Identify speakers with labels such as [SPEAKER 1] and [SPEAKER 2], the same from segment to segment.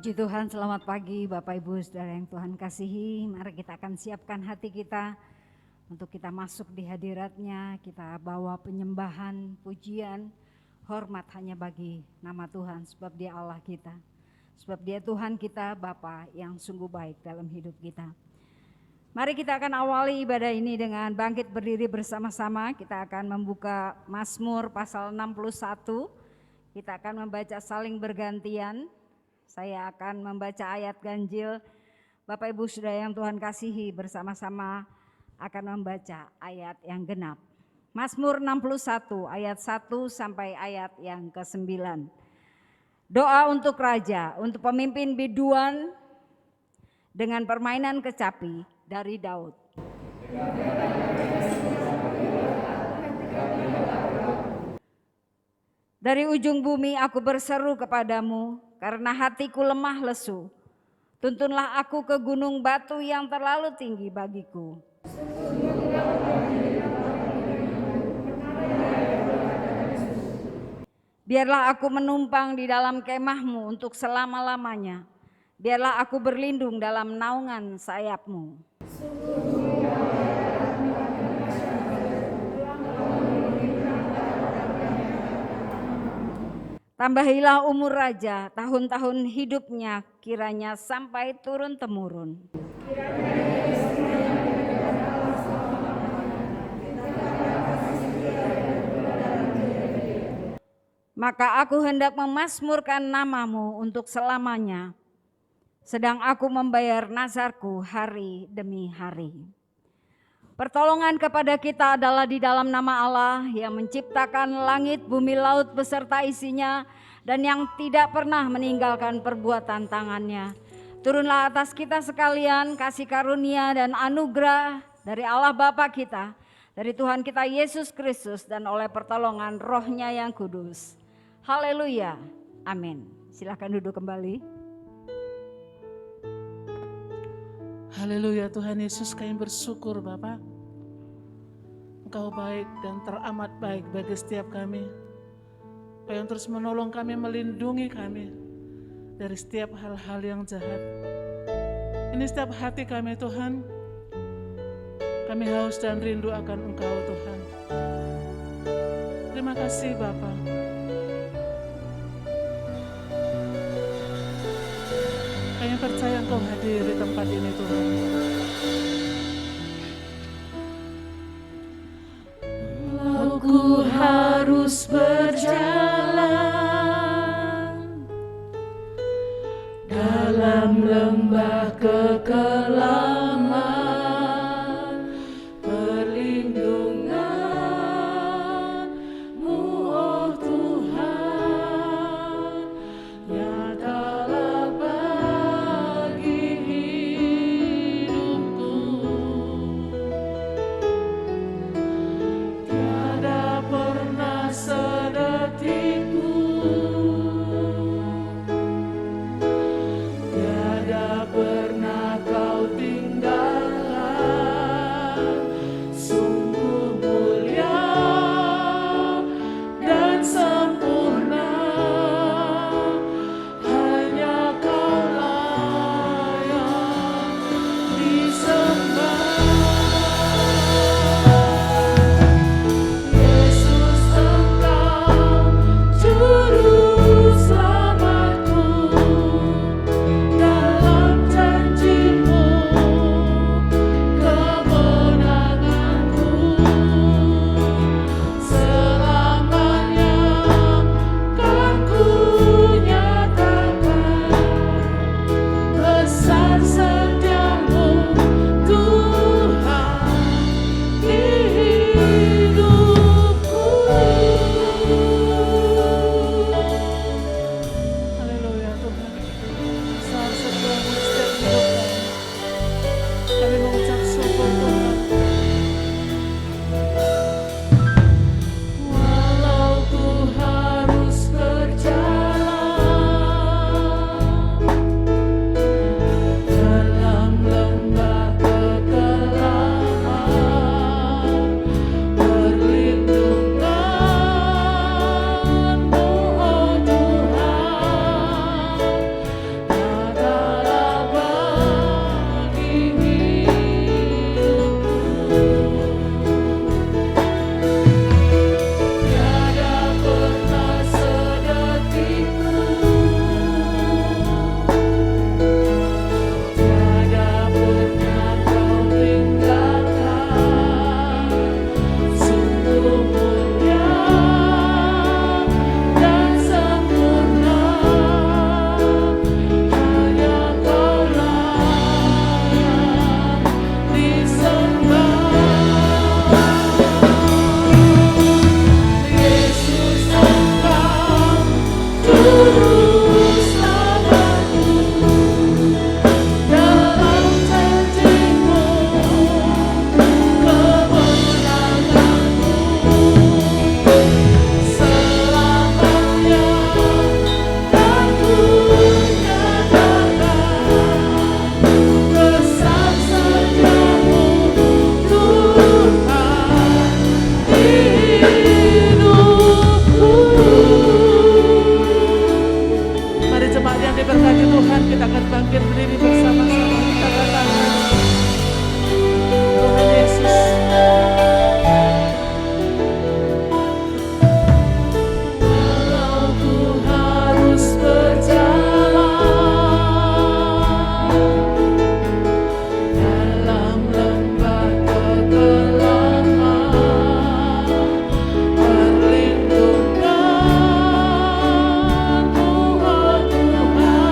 [SPEAKER 1] Puji Tuhan, selamat pagi Bapak Ibu Saudara yang Tuhan kasihi. Mari kita akan siapkan hati kita untuk kita masuk di hadirat-Nya. Kita bawa penyembahan, pujian, hormat hanya bagi nama Tuhan, sebab Dia Allah kita. Sebab Dia Tuhan kita, Bapa yang sungguh baik dalam hidup kita. Mari kita akan awali ibadah ini dengan bangkit berdiri bersama-sama. Kita akan membuka Mazmur pasal 61. Kita akan membaca saling bergantian. Saya akan membaca ayat ganjil. Bapak Ibu Saudara yang Tuhan kasihi, bersama-sama akan membaca ayat yang genap. Mazmur 61 ayat 1 sampai ayat yang ke-9. Doa untuk raja, untuk pemimpin biduan dengan permainan kecapi dari Daud. Dari ujung bumi aku berseru kepadamu, karena hatiku lemah lesu. Tuntunlah aku ke gunung batu yang terlalu tinggi bagiku. Biarlah aku menumpang di dalam kemahmu untuk selama-lamanya. Biarlah aku berlindung dalam naungan sayapmu. Tambahilah umur raja, tahun-tahun hidupnya kiranya sampai turun-temurun. Maka aku hendak memazmurkan namamu untuk selamanya, sedang aku membayar nazarku hari demi hari. Pertolongan kepada kita adalah di dalam nama Allah yang menciptakan langit, bumi, laut beserta isinya, dan yang tidak pernah meninggalkan perbuatan tangannya. Turunlah atas kita sekalian kasih karunia dan anugerah dari Allah Bapa kita, dari Tuhan kita Yesus Kristus, dan oleh pertolongan Roh-Nya yang kudus. Haleluya, amin. Silakan duduk kembali.
[SPEAKER 2] Haleluya, Tuhan Yesus, kami bersyukur Bapa. Engkau baik dan teramat baik bagi setiap kami. Engkau yang terus menolong kami, melindungi kami dari setiap hal-hal yang jahat. Ini setiap hati kami Tuhan, kami haus dan rindu akan Engkau Tuhan. Terima kasih Bapa. Kami percaya Engkau hadir di tempat ini Tuhan. Aku harus berjalan dalam lembah kekelaman, perlindungan-Mu oh Tuhan, nyatalah bagi hidupku. Tiada pernah sedetik pun, tiada pernah Kau tinggalkan. diberkati Tuhan, kita akan bangkit berdiri bersama-sama. Kita katakan, Tuhan Yesus, kalau ku harus berjalan dalam lembah kegelapan, perlindungan-Mu, oh Tuhan,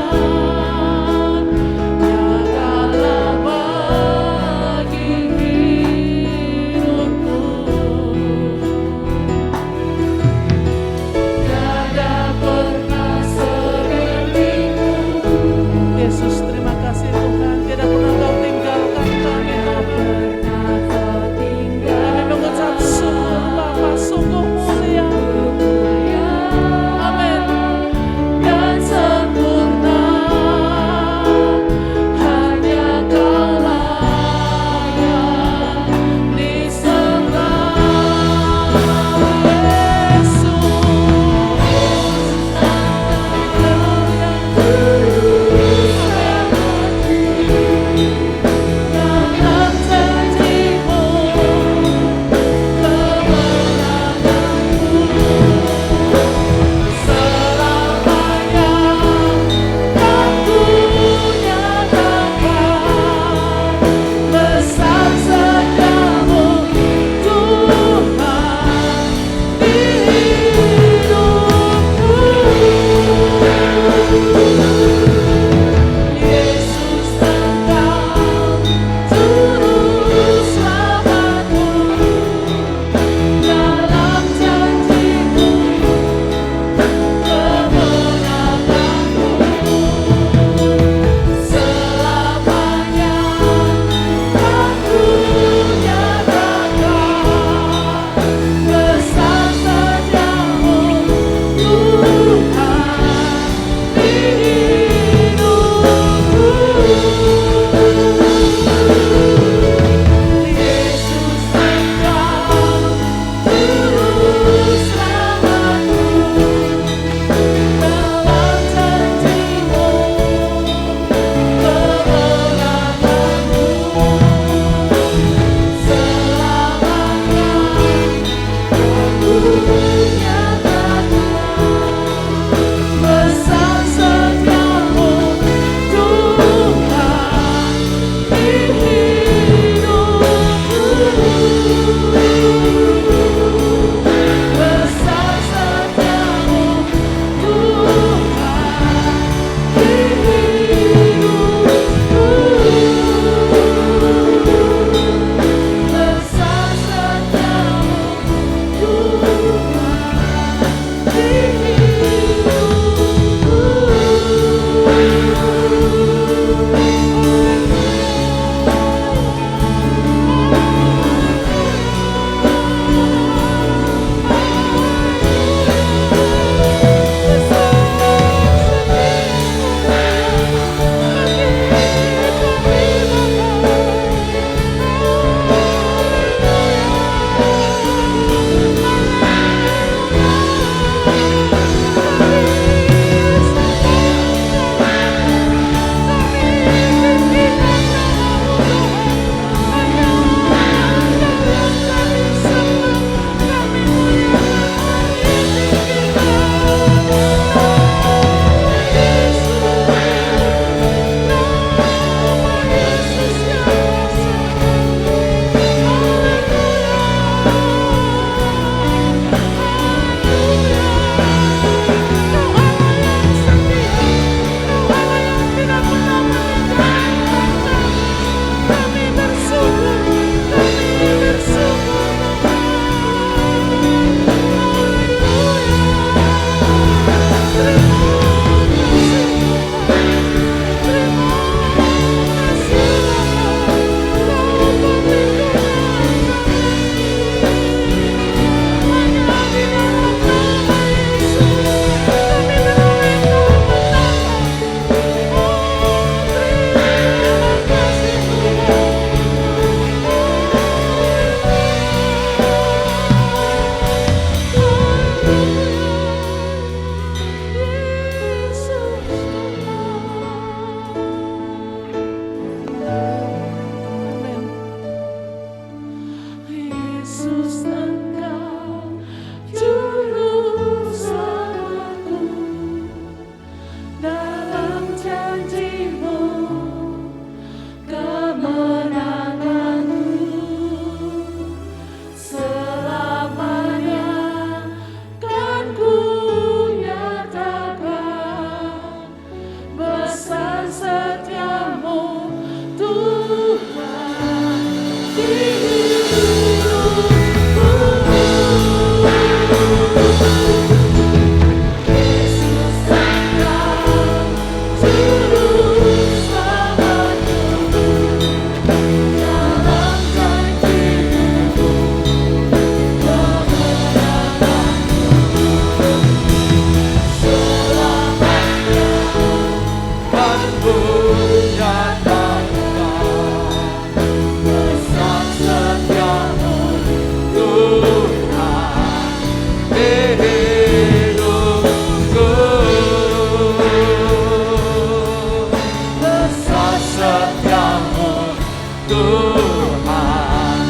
[SPEAKER 3] Tuhan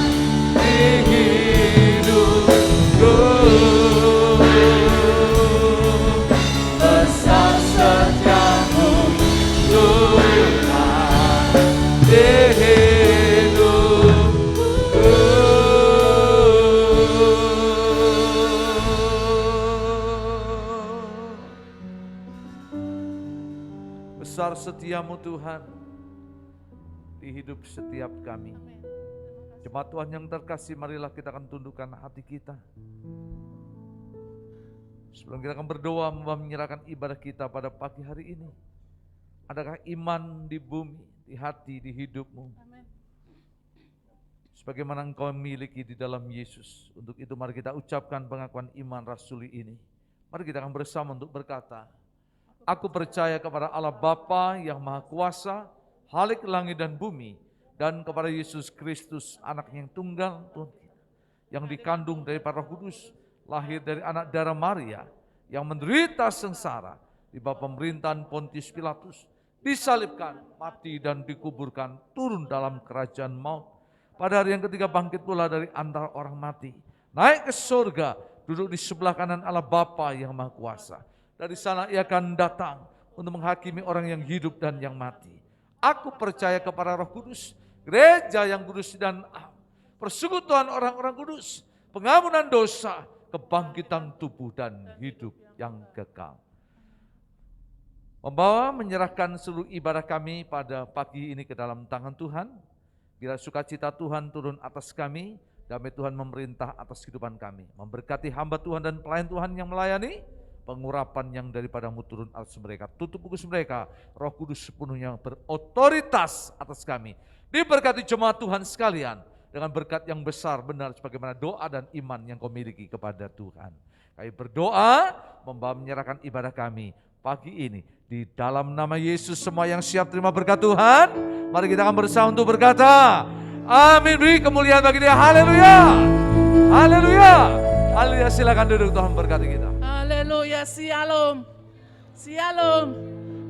[SPEAKER 3] di hidupku. Besar setiamu Tuhan di hidupku. Besar setiamu Tuhan di hidup setiap kami. Jemaat Tuhan yang terkasih, marilah kita akan tundukkan hati kita. Sebelum kita akan berdoa, menyerahkan ibadah kita pada pagi hari ini. Adakah iman di bumi, di hati, di hidupmu? Sebagaimana engkau memiliki di dalam Yesus. Untuk itu mari kita ucapkan pengakuan iman rasuli ini. Mari kita akan bersama untuk berkata, aku percaya kepada Allah Bapa yang Maha Kuasa, Khalik langit dan bumi, dan kepada Yesus Kristus, anaknya yang tunggal Tuhan kita, yang dikandung dari Roh Kudus, lahir dari anak darah Maria, yang menderita sengsara di bawah pemerintahan Pontius Pilatus, disalibkan, mati dan dikuburkan, turun dalam kerajaan maut. Pada hari yang ketiga bangkit pula dari antara orang mati, naik ke surga, duduk di sebelah kanan Allah Bapa yang Maha Kuasa. Dari sana ia akan datang untuk menghakimi orang yang hidup dan yang mati. Aku percaya kepada Roh Kudus, gereja yang kudus dan persekutuan orang-orang kudus, pengampunan dosa, kebangkitan tubuh dan hidup yang kekal. Membawa menyerahkan seluruh ibadah kami pada pagi ini ke dalam tangan Tuhan. Bila sukacita Tuhan turun atas kami, damai Tuhan memerintah atas kehidupan kami. Memberkati hamba Tuhan dan pelayan Tuhan yang melayani, pengurapan yang daripadamu turun atas mereka. Tutup kudus mereka, Roh Kudus sepenuhnya berotoritas atas kami. Diberkati jemaat Tuhan sekalian dengan berkat yang besar benar sebagaimana doa dan iman yang kau miliki kepada Tuhan. Kami berdoa, membawa menyerahkan ibadah kami pagi ini di dalam nama Yesus. Semua yang siap terima berkat Tuhan, mari kita akan bersama untuk berkata, amin. Beri kemuliaan bagi Dia. Haleluya, haleluya, haleluya. Silakan duduk, Tuhan berkati kita.
[SPEAKER 2] Haleluya, shalom. Shalom.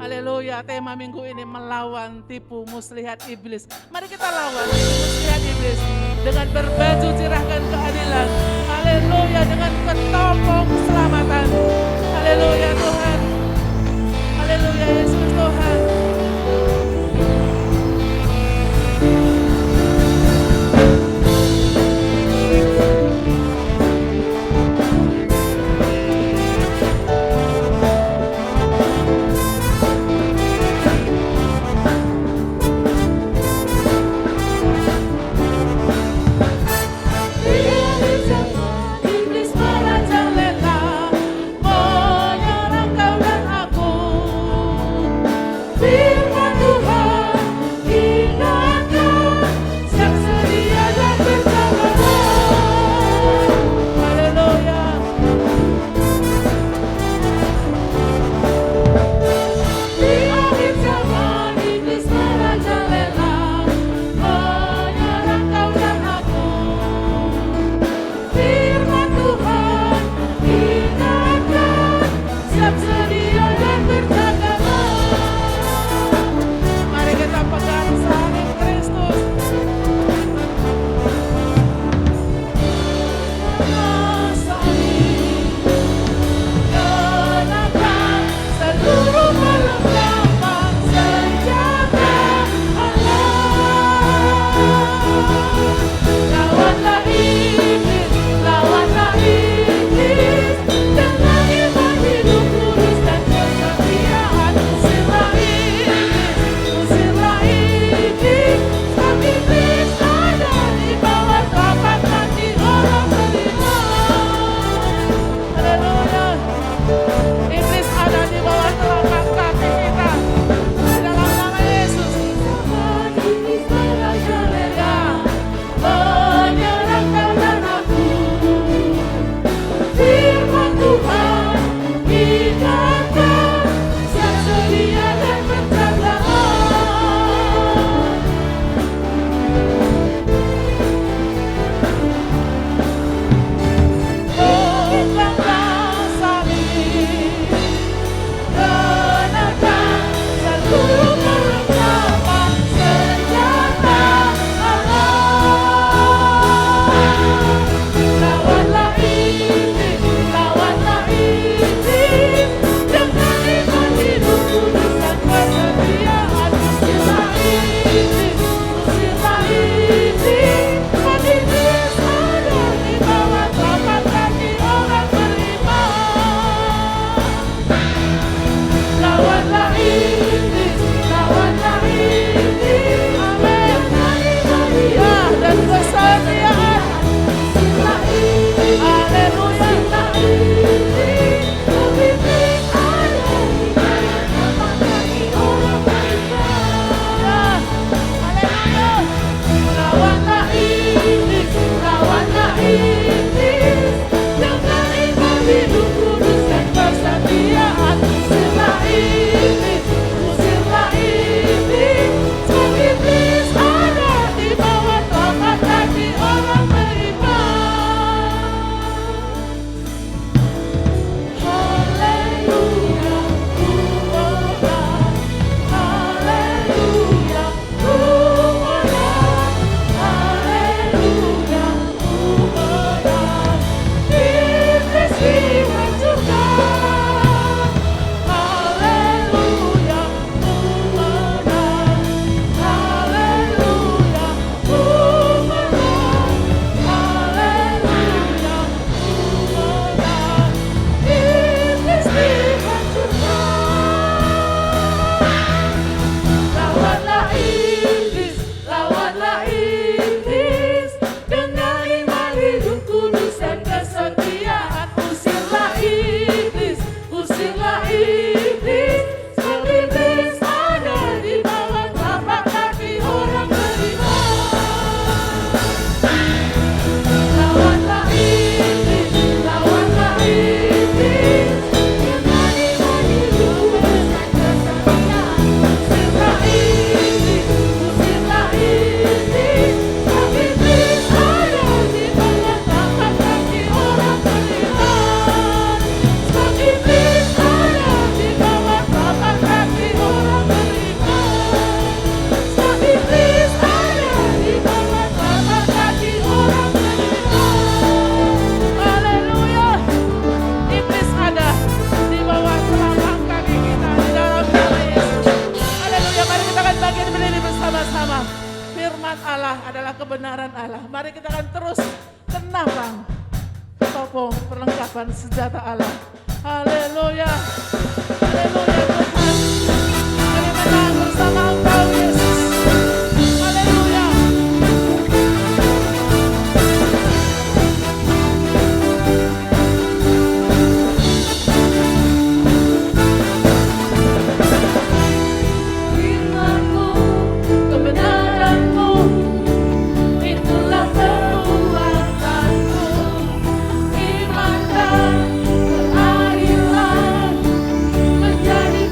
[SPEAKER 2] Haleluya, tema minggu ini melawan tipu muslihat iblis. Mari kita lawan tipu muslihat iblis dengan berbaju cerahkan keadilan. Haleluya, dengan ketopong keselamatan. Haleluya Tuhan. Haleluya Yesus Tuhan. Iblis merajalela, menyerang kau dan aku. firman Allah adalah kebenaran Allah. Mari kita akan terus kenakan topeng perlengkapan senjata Allah. Haleluya. Haleluya Tuhan. Kami menang bersama Engkau Yesus. Haleluya.
[SPEAKER 4] Firman-Mu, kebenaran-Mu, itulah kekuatan-Mu. Iman dan keadilan menjadi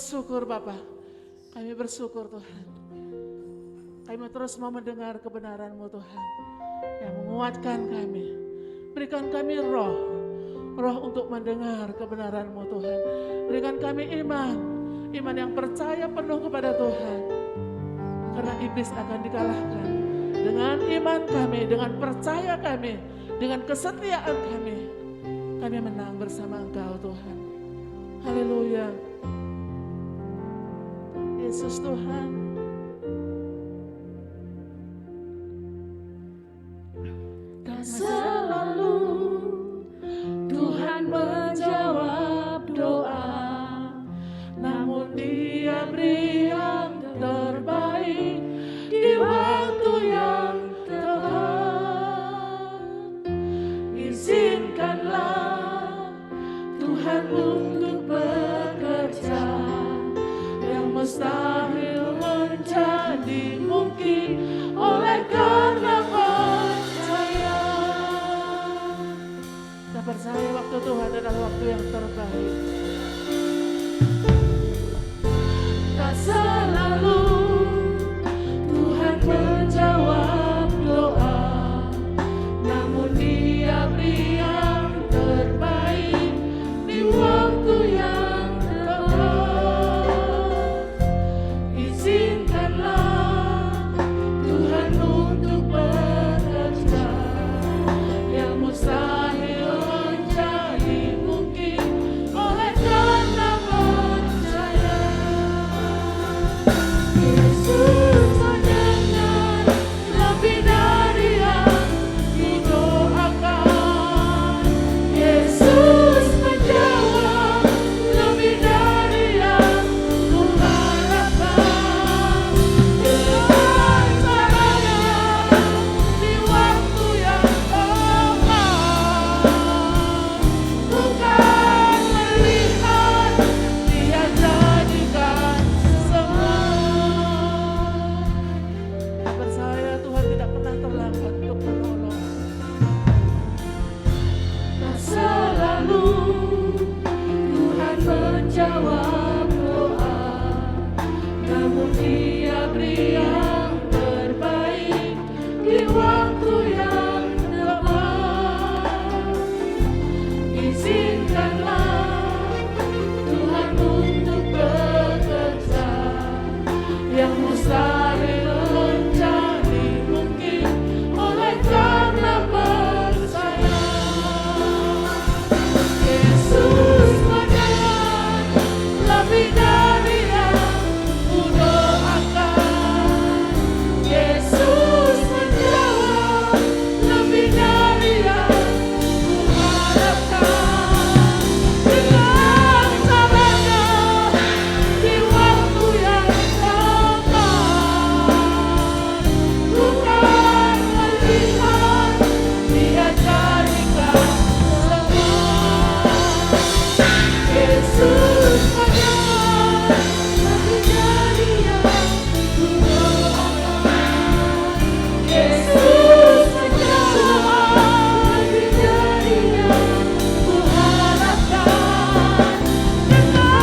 [SPEAKER 2] bersyukur Bapa. Kami bersyukur Tuhan. Kami terus mau mendengar kebenaran-Mu Tuhan. Yang menguatkan kami. Berikan kami roh untuk mendengar kebenaran-Mu Tuhan. Berikan kami iman yang percaya penuh kepada Tuhan. Karena iblis akan dikalahkan. Dengan iman kami, dengan percaya kami, dengan kesetiaan kami menang bersama Engkau Tuhan. Haleluya. Yesus Tuhan.
[SPEAKER 4] Tak selalu Tuhan menjawab doa, namun Dia beri yang terbaik di waktu yang tepat. Izinkanlah Tuhan untuk bekerja, yang mustahil menjadi mungkin oleh karena percaya.
[SPEAKER 2] Kita percaya waktu Tuhan adalah waktu yang terbaik.
[SPEAKER 4] Tak selalu Tuhan menjawab doa, namun Dia beri yang terbaik di waktu yang tepat. Izinkanlah Tuhan untuk bekerja, yang mustahil menjadi mungkin oleh karena percaya. Yesus mendengar lebih dari yang kudoakan. Yesus menjawab lebih dari yang kuharapkan. Dengan caranya di waktu yang tepat, bukan melihat Dia jadikan semua.
[SPEAKER 2] Kita percaya Tuhan tidak pernah terlambat untuk menolong.
[SPEAKER 4] Tak selalu Tuhan menjawab doa, namun Dia beri yang terbaik di waktu yang tepat. Izinkanlah Tuhan untuk bekerja, yang mustahil menjadi mungkin oleh karena percaya. Yesus mendengar lebih dari yang kudoakan. Yesus menjawab lebih dari yang kuharapkan. Dengan caranya di waktu yang tepat, bukan melihat Dia jadikan semua. Yesus mendengar lebih dari yang kudoakan. Yesus menjawab lebih dari yang kuharapkan. Dengan caranya di waktu yang tepat,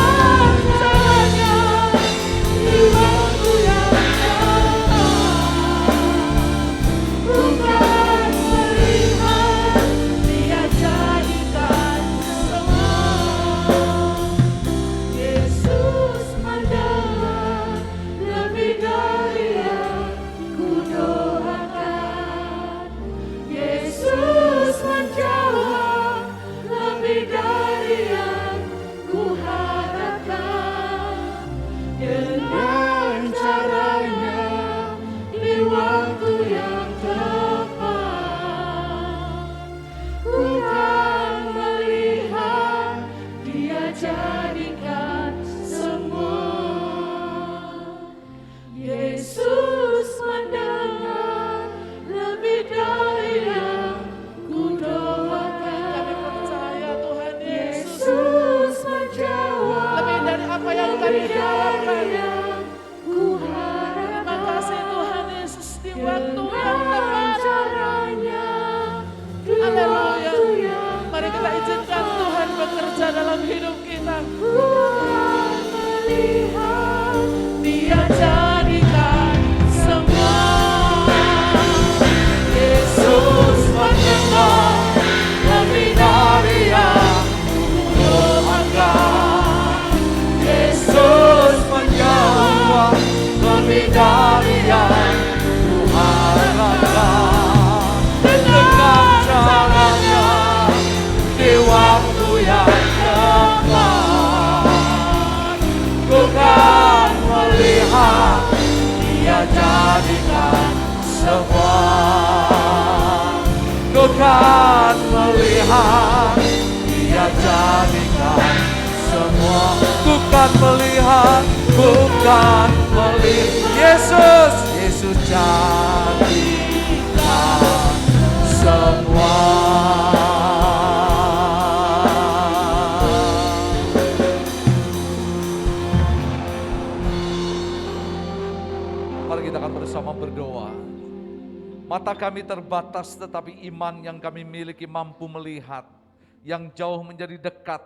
[SPEAKER 4] bukan melihat Dia jadikan semua. Yesus mendengar lebih dari yang kudoakan. Yesus menjawab lebih dari yang kuharapkan. Dengan caranya di waktu yang tepat, bukan melihat Dia jadikan semua. Yesus mendengar lebih dari yang kudoakan.
[SPEAKER 2] Kami percaya Tuhan Yesus
[SPEAKER 4] Yesus menjawab
[SPEAKER 2] lebih dari apa yang kami
[SPEAKER 4] lebih dari
[SPEAKER 2] doakan.
[SPEAKER 4] yang kuharapkan.
[SPEAKER 2] Terima kasih Tuhan Yesus di waktu yang
[SPEAKER 4] Dengan
[SPEAKER 2] tepat.
[SPEAKER 4] caranya di
[SPEAKER 2] Haleluya.
[SPEAKER 4] waktu yang
[SPEAKER 2] Mari kita izinkan Tuhan bekerja dalam hidup kita.
[SPEAKER 4] bukan melihat, Dia jadikan semua. Yesus mendengar lebih dari yang kudoakan. Yesus menjawab lebih dari yang kuharapkan. Dengan caranya di waktu yang tepat, ku kan melihat Dia jadikan semua. Ku kan melihat Dia jadikan semua. Ku kan melihat, ku kan melihat. Yesus jadikan semua.
[SPEAKER 3] Mari kita akan bersama berdoa. Mata kami terbatas, tetapi iman yang kami miliki mampu melihat. Yang jauh menjadi dekat,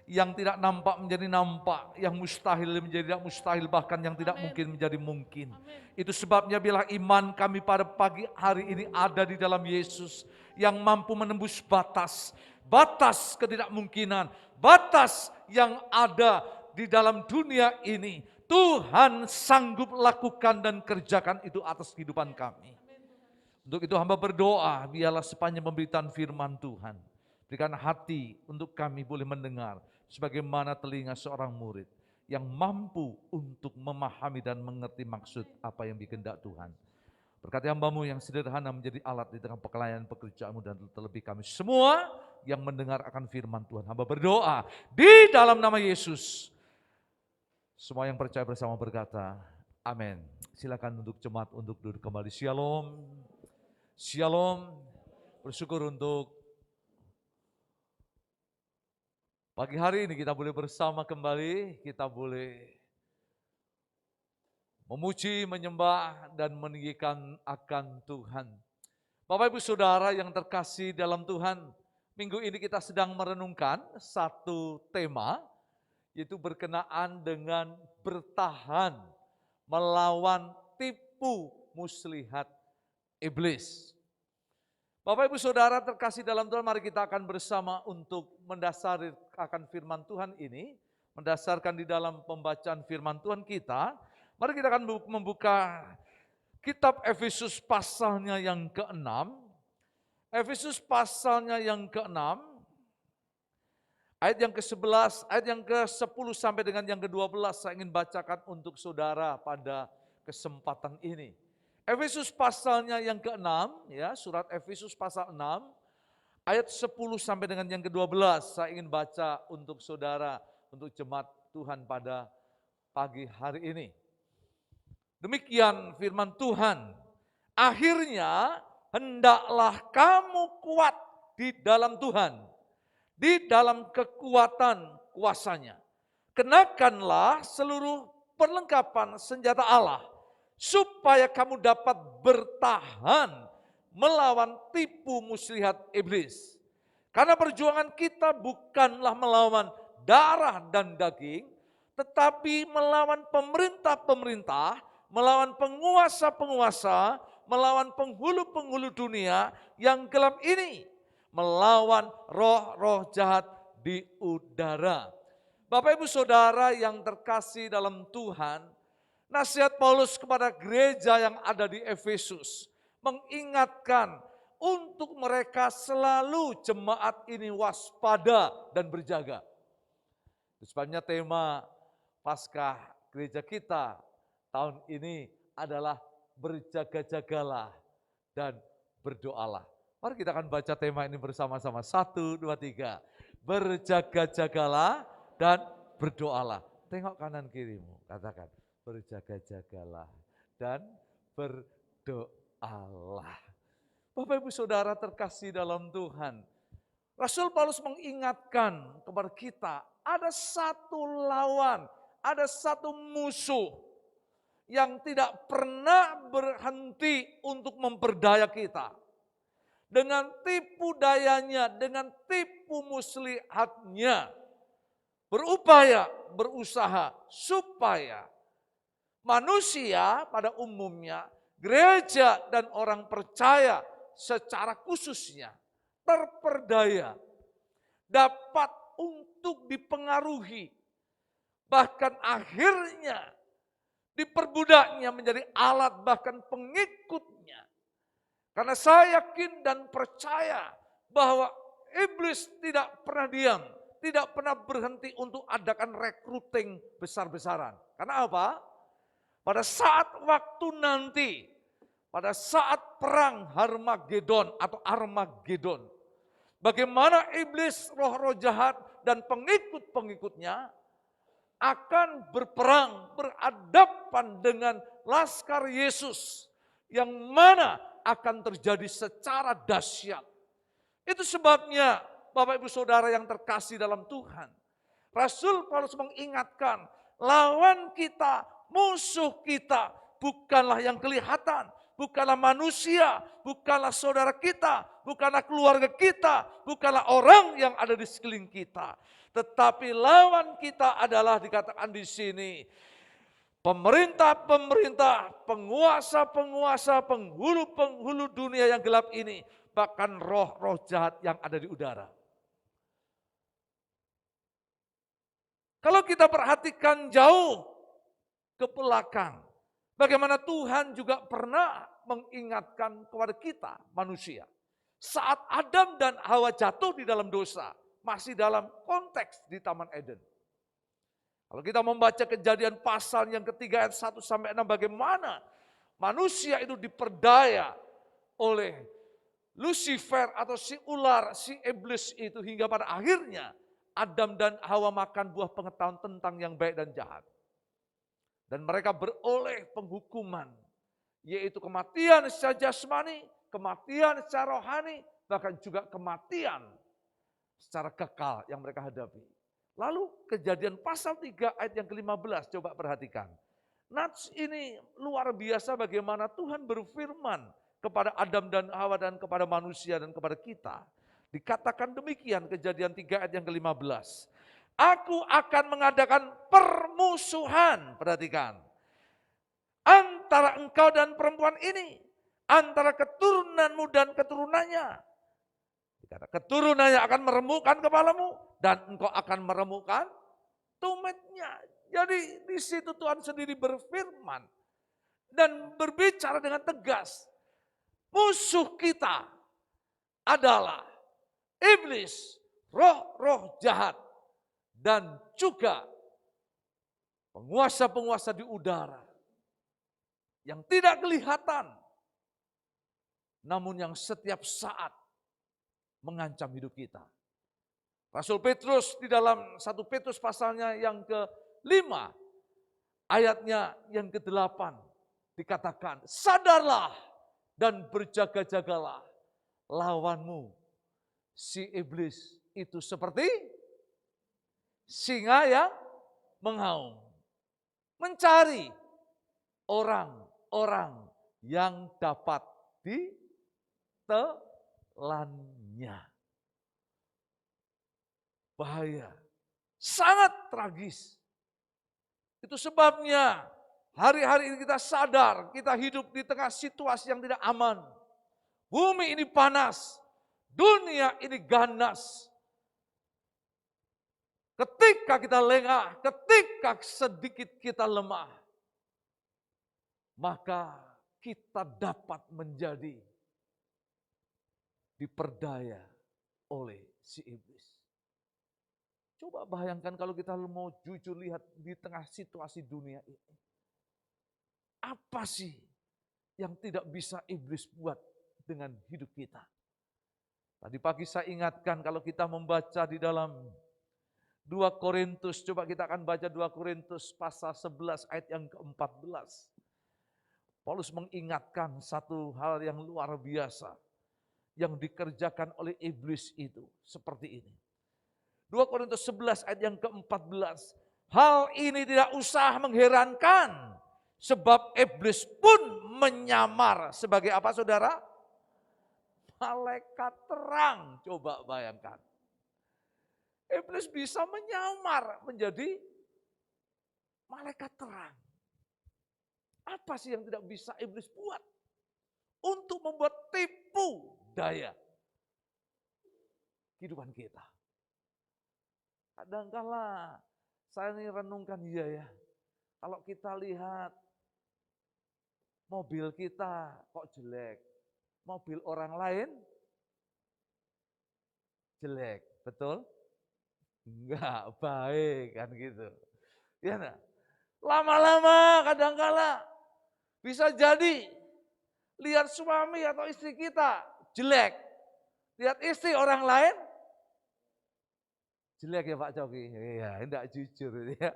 [SPEAKER 3] yang tidak nampak menjadi nampak, yang mustahil menjadi tidak mustahil, bahkan yang tidak mungkin menjadi mungkin. Itu sebabnya bila iman kami pada pagi hari ini ada di dalam Yesus, yang mampu menembus batas, batas ketidakmungkinan, batas yang ada di dalam dunia ini. Tuhan sanggup lakukan dan kerjakan itu atas kehidupan kami. Untuk itu hamba berdoa, biarlah sepanjang pemberitaan firman Tuhan, berikan hati untuk kami boleh mendengar, sebagaimana telinga seorang murid yang mampu untuk memahami dan mengerti maksud apa yang dikehendak Tuhan. Berkati hamba-Mu yang sederhana menjadi alat di tengah pelayanan pekerjaan-Mu, dan terlebih kami semua yang mendengar akan firman Tuhan. Hamba berdoa di dalam nama Yesus. Semua yang percaya bersama berkata, amin. Silakan untuk jemaat untuk duduk kembali. Shalom. Shalom. Bersyukur untuk pagi hari ini kita boleh bersama kembali, kita boleh memuji, menyembah, dan meninggikan akan Tuhan. Bapak Ibu Saudara yang terkasih dalam Tuhan, minggu ini kita sedang merenungkan satu tema, yaitu berkenaan dengan bertahan melawan tipu muslihat iblis. Bapak Ibu Saudara terkasih dalam Tuhan, mari kita akan bersama untuk mendasari akan firman Tuhan ini, mendasarkan di dalam pembacaan firman Tuhan kita. Mari kita akan membuka kitab Efesus pasalnya yang ke-6. Efesus pasalnya yang ke-6, ayat yang ke-11, ayat yang ke-10 sampai dengan yang ke-12 saya ingin bacakan untuk saudara pada kesempatan ini. Efesus pasalnya yang ke-6, ya, surat Efesus pasal 6, ayat 10 sampai dengan yang ke-12 saya ingin baca untuk saudara, untuk jemaat Tuhan pada pagi hari ini. Demikian firman Tuhan, akhirnya hendaklah kamu kuat di dalam Tuhan, di dalam kekuatan kuasanya. Kenakanlah seluruh perlengkapan senjata Allah, supaya kamu dapat bertahan melawan tipu muslihat iblis. Karena perjuangan kita bukanlah melawan darah dan daging, tetapi melawan pemerintah-pemerintah, melawan penguasa-penguasa, melawan penghulu-penghulu dunia yang gelap ini, melawan roh-roh jahat di udara. Bapak Ibu Saudara yang terkasih dalam Tuhan, nasihat Paulus kepada gereja yang ada di Efesus mengingatkan untuk mereka selalu jemaat ini waspada dan berjaga. Sebabnya tema Paskah gereja kita tahun ini adalah berjaga-jagalah dan berdoalah. Mari kita akan baca tema ini bersama-sama. 1, 2, 3. Berjaga-jagalah dan berdoalah. Tengok kanan kirimu, katakan berjaga-jagalah dan berdoalah. Bapak Ibu Saudara terkasih dalam Tuhan, Rasul Paulus mengingatkan kepada kita, ada satu lawan, ada satu musuh yang tidak pernah berhenti untuk memperdaya kita. Dengan tipu dayanya, dengan tipu muslihatnya, berupaya, berusaha supaya manusia pada umumnya, gereja dan orang percaya secara khususnya terperdaya, dapat untuk dipengaruhi, bahkan akhirnya diperbudaknya menjadi alat bahkan pengikutnya. Karena saya yakin dan percaya bahwa iblis tidak pernah diam, tidak pernah berhenti untuk adakan recruiting besar-besaran. Karena apa? Pada saat waktu nanti, pada saat perang Harmagedon atau Armagedon, bagaimana iblis, roh-roh jahat dan pengikut-pengikutnya akan berperang, berhadapan dengan laskar Yesus yang mana akan terjadi secara dahsyat. Itu sebabnya Bapak Ibu Saudara yang terkasih dalam Tuhan, Rasul Paulus mengingatkan, lawan kita, musuh kita bukanlah yang kelihatan, bukanlah manusia, bukanlah saudara kita, bukanlah keluarga kita, bukanlah orang yang ada di sekeliling kita. Tetapi lawan kita adalah dikatakan di sini, pemerintah-pemerintah, penguasa-penguasa, penghulu-penghulu dunia yang gelap ini, bahkan roh-roh jahat yang ada di udara. Kalau kita perhatikan jauh ke belakang, bagaimana Tuhan juga pernah mengingatkan kepada kita manusia. Saat Adam dan Hawa jatuh di dalam dosa, masih dalam konteks di Taman Eden. Kalau kita membaca Kejadian pasal yang ketiga ayat 1-6, bagaimana manusia itu diperdaya oleh Lucifer atau si ular, si iblis itu, hingga pada akhirnya Adam dan Hawa makan buah pengetahuan tentang yang baik dan jahat. Dan mereka beroleh penghukuman, yaitu kematian secara jasmani, kematian secara rohani, bahkan juga kematian secara kekal yang mereka hadapi. Lalu Kejadian pasal 3 ayat yang ke-15, coba perhatikan. Nats ini luar biasa bagaimana Tuhan berfirman kepada Adam dan Hawa dan kepada manusia dan kepada kita. Dikatakan demikian Kejadian 3 ayat yang ke-15. Aku akan mengadakan permusuhan, perhatikan, antara engkau dan perempuan ini, antara keturunanmu dan keturunannya. Keturunannya akan meremukkan kepalamu dan engkau akan meremukkan tumitnya. Jadi di situ Tuhan sendiri berfirman dan berbicara dengan tegas. Musuh kita adalah iblis, roh-roh jahat, dan juga penguasa-penguasa di udara yang tidak kelihatan, namun yang setiap saat mengancam hidup kita. Rasul Petrus di dalam 1 Petrus pasalnya yang ke-5, ayatnya yang ke-8, dikatakan, sadarlah dan berjaga-jagalah, lawanmu si iblis itu seperti singa yang mengaum, mencari orang-orang yang dapat ditelannya. Bahaya, sangat tragis. Itu sebabnya hari-hari ini kita sadar, kita hidup di tengah situasi yang tidak aman. Bumi ini panas, dunia ini ganas. Ketika kita lengah, ketika sedikit kita lemah, maka kita dapat menjadi diperdaya oleh si iblis. Coba bayangkan kalau kita mau jujur lihat di tengah situasi dunia ini. Apa sih yang tidak bisa iblis buat dengan hidup kita? Tadi pagi saya ingatkan kalau kita membaca di dalam 2 Korintus, coba kita akan baca 2 Korintus pasal 11 ayat yang ke-14. Paulus mengingatkan satu hal yang luar biasa yang dikerjakan oleh iblis itu seperti ini. 2 Korintus 11 ayat yang ke-14. Hal ini tidak usah mengherankan, sebab iblis pun menyamar sebagai apa saudara? Malaikat terang, coba bayangkan. Iblis bisa menyamar menjadi malaikat terang. Apa sih yang tidak bisa iblis buat? Untuk membuat tipu daya kehidupan kita. Kadangkala saya ini renungkan, iya ya, kalau kita lihat mobil kita kok jelek, mobil orang lain jelek, betul? Enggak baik kan gitu. Ya nah, lama-lama kadangkala bisa jadi lihat suami atau istri kita jelek, lihat istri orang lain jelek ya Pak Coki. Iya, enggak jujur ya.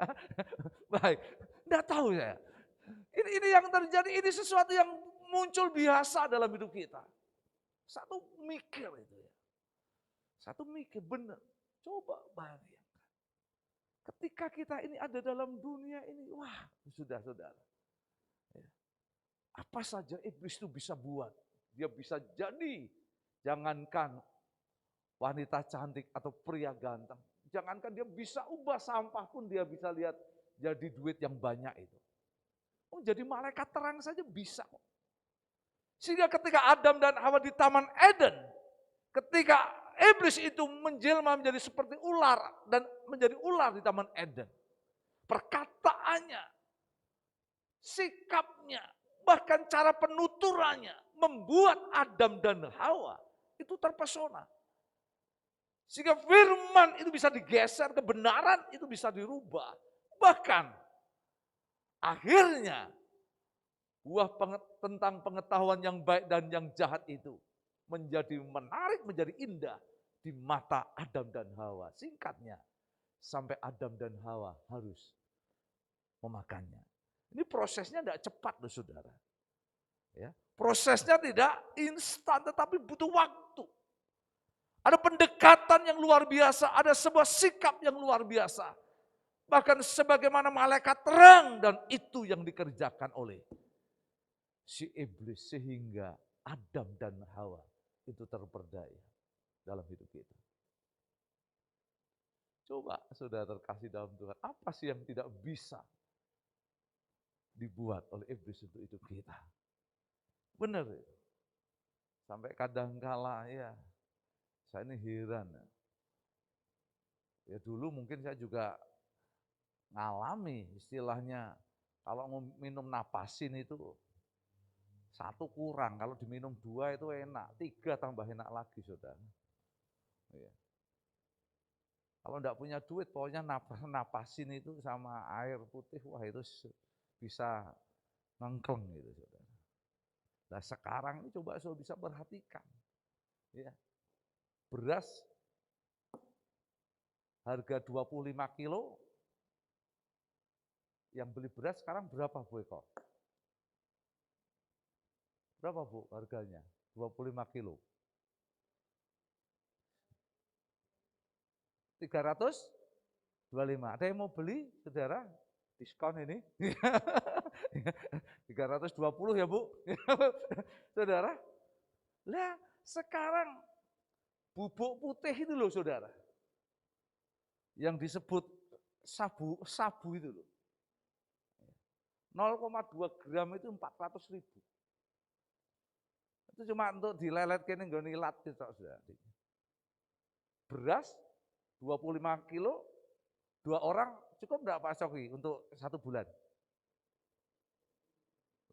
[SPEAKER 3] Baik, enggak tahu saya. Ini yang terjadi, ini sesuatu yang muncul biasa dalam hidup kita. Satu mikir itu ya. Satu mikir benar. Coba bayangkan. Ketika kita ini ada dalam dunia ini, wah sudah saudara. Ya. Apa saja iblis itu bisa buat. Dia bisa jadi, jangankan wanita cantik atau pria ganteng. Jangankan dia bisa ubah sampah pun dia bisa lihat jadi duit yang banyak itu. Oh, jadi malaikat terang saja bisa kok. Sehingga ketika Adam dan Hawa di Taman Eden, ketika iblis itu menjelma menjadi seperti ular dan menjadi ular di Taman Eden. Perkataannya, sikapnya, bahkan cara penuturannya membuat Adam dan Hawa itu terpesona. Sehingga firman itu bisa digeser, kebenaran itu bisa dirubah. Bahkan akhirnya buah tentang pengetahuan yang baik dan yang jahat itu menjadi menarik, menjadi indah di mata Adam dan Hawa. Singkatnya, sampai Adam dan Hawa harus memakannya. Ini prosesnya tidak cepat loh saudara. Ya, prosesnya tidak instan tetapi butuh waktu. Ada pendekatan yang luar biasa, ada sebuah sikap yang luar biasa. Bahkan sebagaimana malaikat terang dan itu yang dikerjakan oleh si iblis sehingga Adam dan Hawa itu terperdaya dalam hidup kita. Coba saudara terkasih dalam Tuhan, apa sih yang tidak bisa dibuat oleh iblis untuk hidup kita? Benar ya? Sampai kadangkala ya, saya ini heran. Ya dulu mungkin saya juga ngalami istilahnya, kalau minum napasin itu satu kurang, kalau diminum dua itu enak, tiga tambah enak lagi saudara. Ya. Kalau enggak punya duit, pokoknya napasin itu sama air putih, wah itu bisa ngengkleng gitu saudara. Nah sekarang ini coba saudara bisa perhatikan, ya, beras harga 25 kilo, yang beli beras sekarang berapa Bu Eko? Berapa Bu harganya? 25 kilo. 325. Ada yang mau beli, saudara? Diskon ini. 320 ya Bu. Saudara. Lah sekarang bubuk putih itu loh saudara. Yang disebut sabu itu loh. 0,2 gram itu 400.000. Itu cuma untuk dilelet kene nggo nilat gitu saudara. Beras 25 kilo, 2 orang cukup enggak Pak Soki untuk 1 bulan?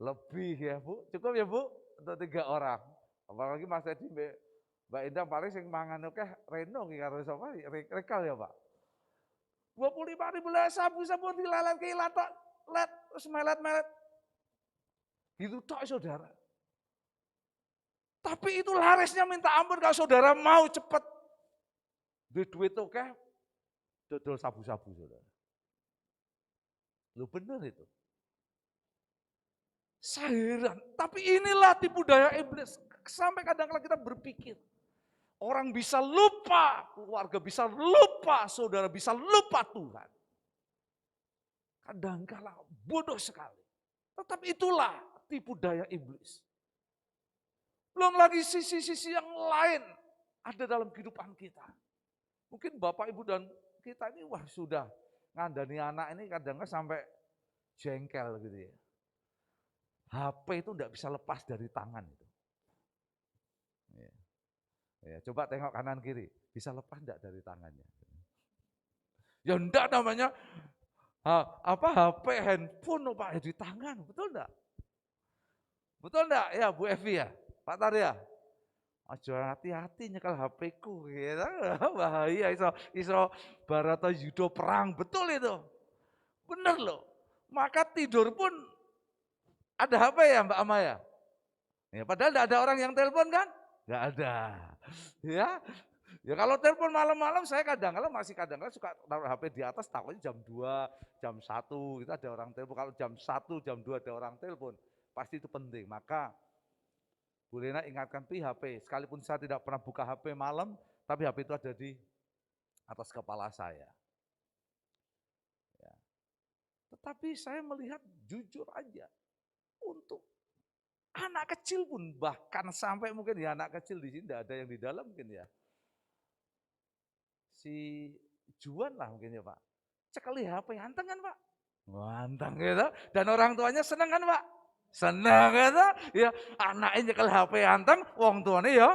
[SPEAKER 3] Lebih ya Bu, cukup ya Bu untuk 3 orang. Apalagi Mas Edi, Mbak Indah paling sing mangan oke reno ki karo sapa rekal ya Pak. 25.000 lah sabu-sabu dilelet ke ilat let terus melet-melet. Gitu tok saudara. Tapi itu larisnya minta ampun kalau saudara mau cepat. Duit oke, dodol sabu-sabu saudara. Lu bener itu. Saya tapi inilah tipu daya iblis. Sampai kadang-kadang kita berpikir, orang bisa lupa, keluarga bisa lupa, saudara bisa lupa Tuhan. Kadang-kadang bodoh sekali. Tetapi itulah tipu daya iblis. Belum lagi sisi-sisi yang lain ada dalam kehidupan kita. Mungkin Bapak Ibu dan kita ini wah sudah ngandani anak ini kadang-kadang sampai jengkel gitu ya. HP itu enggak bisa lepas dari tangan itu. Ya. Ya, coba tengok kanan kiri, bisa lepas enggak dari tangannya? Ya enggak namanya HP, handphone Pak di tangan, betul enggak? Betul enggak ya Bu Evi ya, Pak Tarya? Aja hati-hati nyekel HP-ku, gitu. Bahaya iso Barata Yudo perang, betul itu. Bener loh. Maka tidur pun ada HP ya Mbak Amaya? Ya, padahal enggak ada orang yang telepon kan? Enggak ada. Ya. Ya kalau telepon malam-malam saya kadang-kadang suka taruh HP di atas, takutnya jam 2, jam 1 itu ada orang telepon. Kalau jam 1, jam 2 ada orang telepon, pasti itu penting. Maka Bu Lena ingatkan HP, sekalipun saya tidak pernah buka HP malam, tapi HP itu ada di atas kepala saya. Ya. Tetapi saya melihat jujur aja, untuk anak kecil pun bahkan sampai mungkin ya anak kecil di sini tidak ada yang di dalam mungkin ya. Si Juan lah mungkin ya Pak, cekali HP anteng kan Pak? Anteng gitu, dan orang tuanya senang kan Pak? Senang gitu, ya anaknya nyekel HP anteng, wong tuanya ya.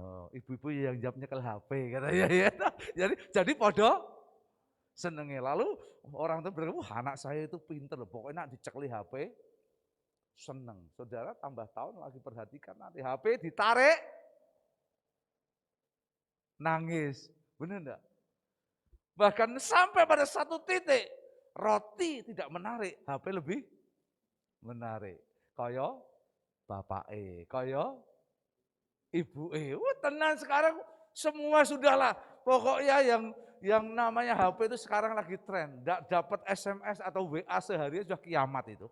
[SPEAKER 3] Oh, ibu-ibu yang jawab nyekel HP katanya ya. Jadi podo senengnya. Lalu orang tua berkata, wah anak saya itu pinter loh, pokoknya dicekli HP, seneng. Saudara tambah tahun lagi perhatikan nanti HP ditarik, nangis, benar enggak? Bahkan sampai pada satu titik, roti tidak menarik, HP lebih menarik. Kaya bapak kaya ibu tenang sekarang semua sudahlah. Pokoknya yang namanya HP itu sekarang lagi tren. Enggak dapat SMS atau WA sehari sudah kiamat itu.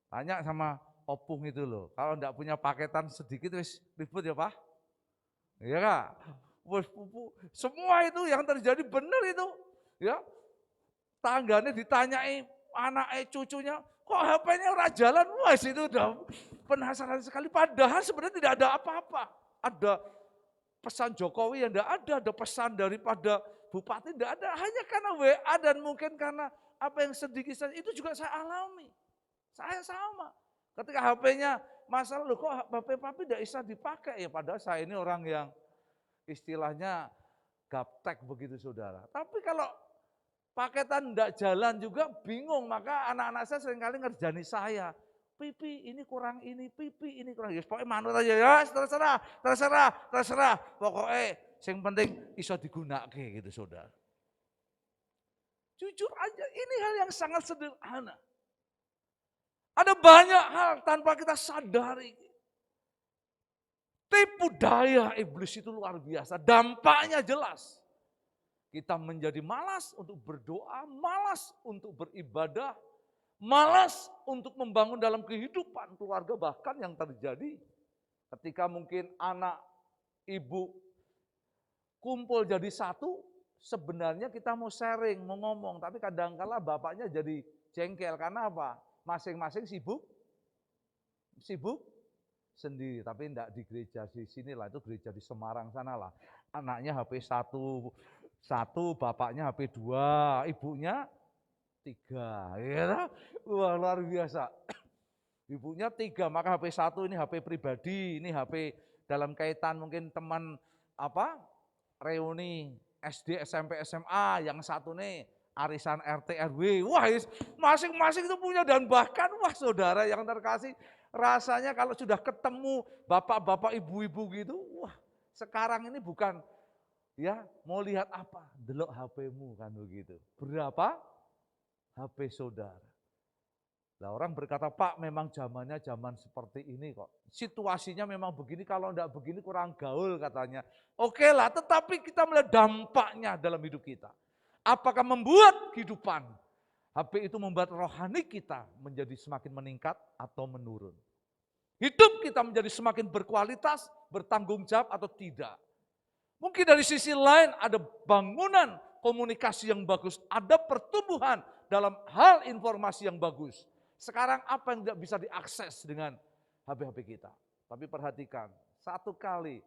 [SPEAKER 3] Tanya sama opung itu loh. Kalau enggak punya paketan sedikit wis ribut ya Pak. Iya Kak? Wis pupu, semua itu yang terjadi benar itu. Ya. Tangganya ditanyai anaknya cucunya, kok HP-nya ora jalan? Wah, itu udah penasaran sekali. Padahal sebenarnya tidak ada apa-apa. Ada pesan Jokowi yang tidak ada pesan daripada bupati tidak ada. Hanya karena WA dan mungkin karena apa yang sedikit saja. Itu juga saya alami. Saya sama. Ketika HP-nya masalah, loh kok HP papi tidak bisa dipakai? Ya padahal saya ini orang yang istilahnya gaptek begitu saudara. Tapi kalau paketan enggak jalan juga bingung, maka anak-anak saya seringkali ngerjani saya. Pipi ini kurang ini, pipi ini kurang. Ya pokoknya manut aja ya, terserah. Pokoknya yang penting iso digunakake gitu saudara. Jujur aja, ini hal yang sangat sederhana. Ada banyak hal tanpa kita sadari. Tipu daya iblis itu luar biasa, dampaknya jelas. Kita menjadi malas untuk berdoa, malas untuk beribadah, malas untuk membangun dalam kehidupan keluarga. Bahkan yang terjadi ketika mungkin anak, ibu kumpul jadi satu, sebenarnya kita mau sharing, mau ngomong, tapi kadang-kala bapaknya jadi jengkel. Karena apa? Masing-masing sibuk sendiri, tapi enggak di gereja di sini lah, itu gereja di Semarang sana lah. Anaknya HP satu, bapaknya HP 2, ibunya 3. Ya, wah luar biasa. Ibunya 3, maka HP 1 ini HP pribadi, ini HP dalam kaitan mungkin teman reuni SD, SMP, SMA, yang satu nih arisan RT RW. Wah, masing-masing itu punya, dan bahkan wah saudara yang terkasih, rasanya kalau sudah ketemu bapak-bapak ibu-ibu gitu, wah sekarang ini bukan ya mau lihat apa, delok HP-mu kan begitu. Berapa HP saudara? Nah orang berkata, Pak memang zamannya zaman seperti ini kok. Situasinya memang begini, kalau enggak begini kurang gaul katanya. Oke lah, tetapi kita melihat dampaknya dalam hidup kita. Apakah membuat kehidupan HP itu membuat rohani kita menjadi semakin meningkat atau menurun? Hidup kita menjadi semakin berkualitas, bertanggung jawab atau tidak? Mungkin dari sisi lain ada bangunan komunikasi yang bagus, ada pertumbuhan dalam hal informasi yang bagus. Sekarang apa yang tidak bisa diakses dengan HP-HP kita? Tapi perhatikan, satu kali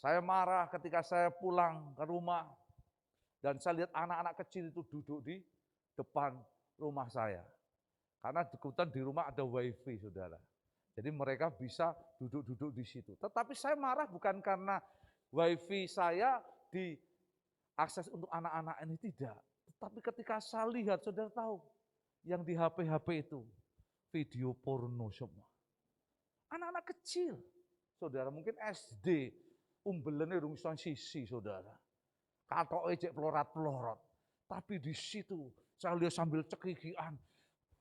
[SPEAKER 3] Saya marah ketika saya pulang ke rumah dan saya lihat anak-anak kecil itu duduk di depan rumah saya. Karena kebetulan di rumah ada wifi, saudara. Jadi mereka bisa duduk-duduk di situ. Tetapi saya marah bukan karena wifi saya diakses untuk anak-anak ini, tidak. Tetapi ketika saya lihat, saudara tahu, yang di HP-HP itu video porno semua. Anak-anak kecil, saudara, mungkin SD, umbelane rung sisi, saudara. Katoke cek pelorat-pelorot. Tapi di situ saya lihat sambil cekikian,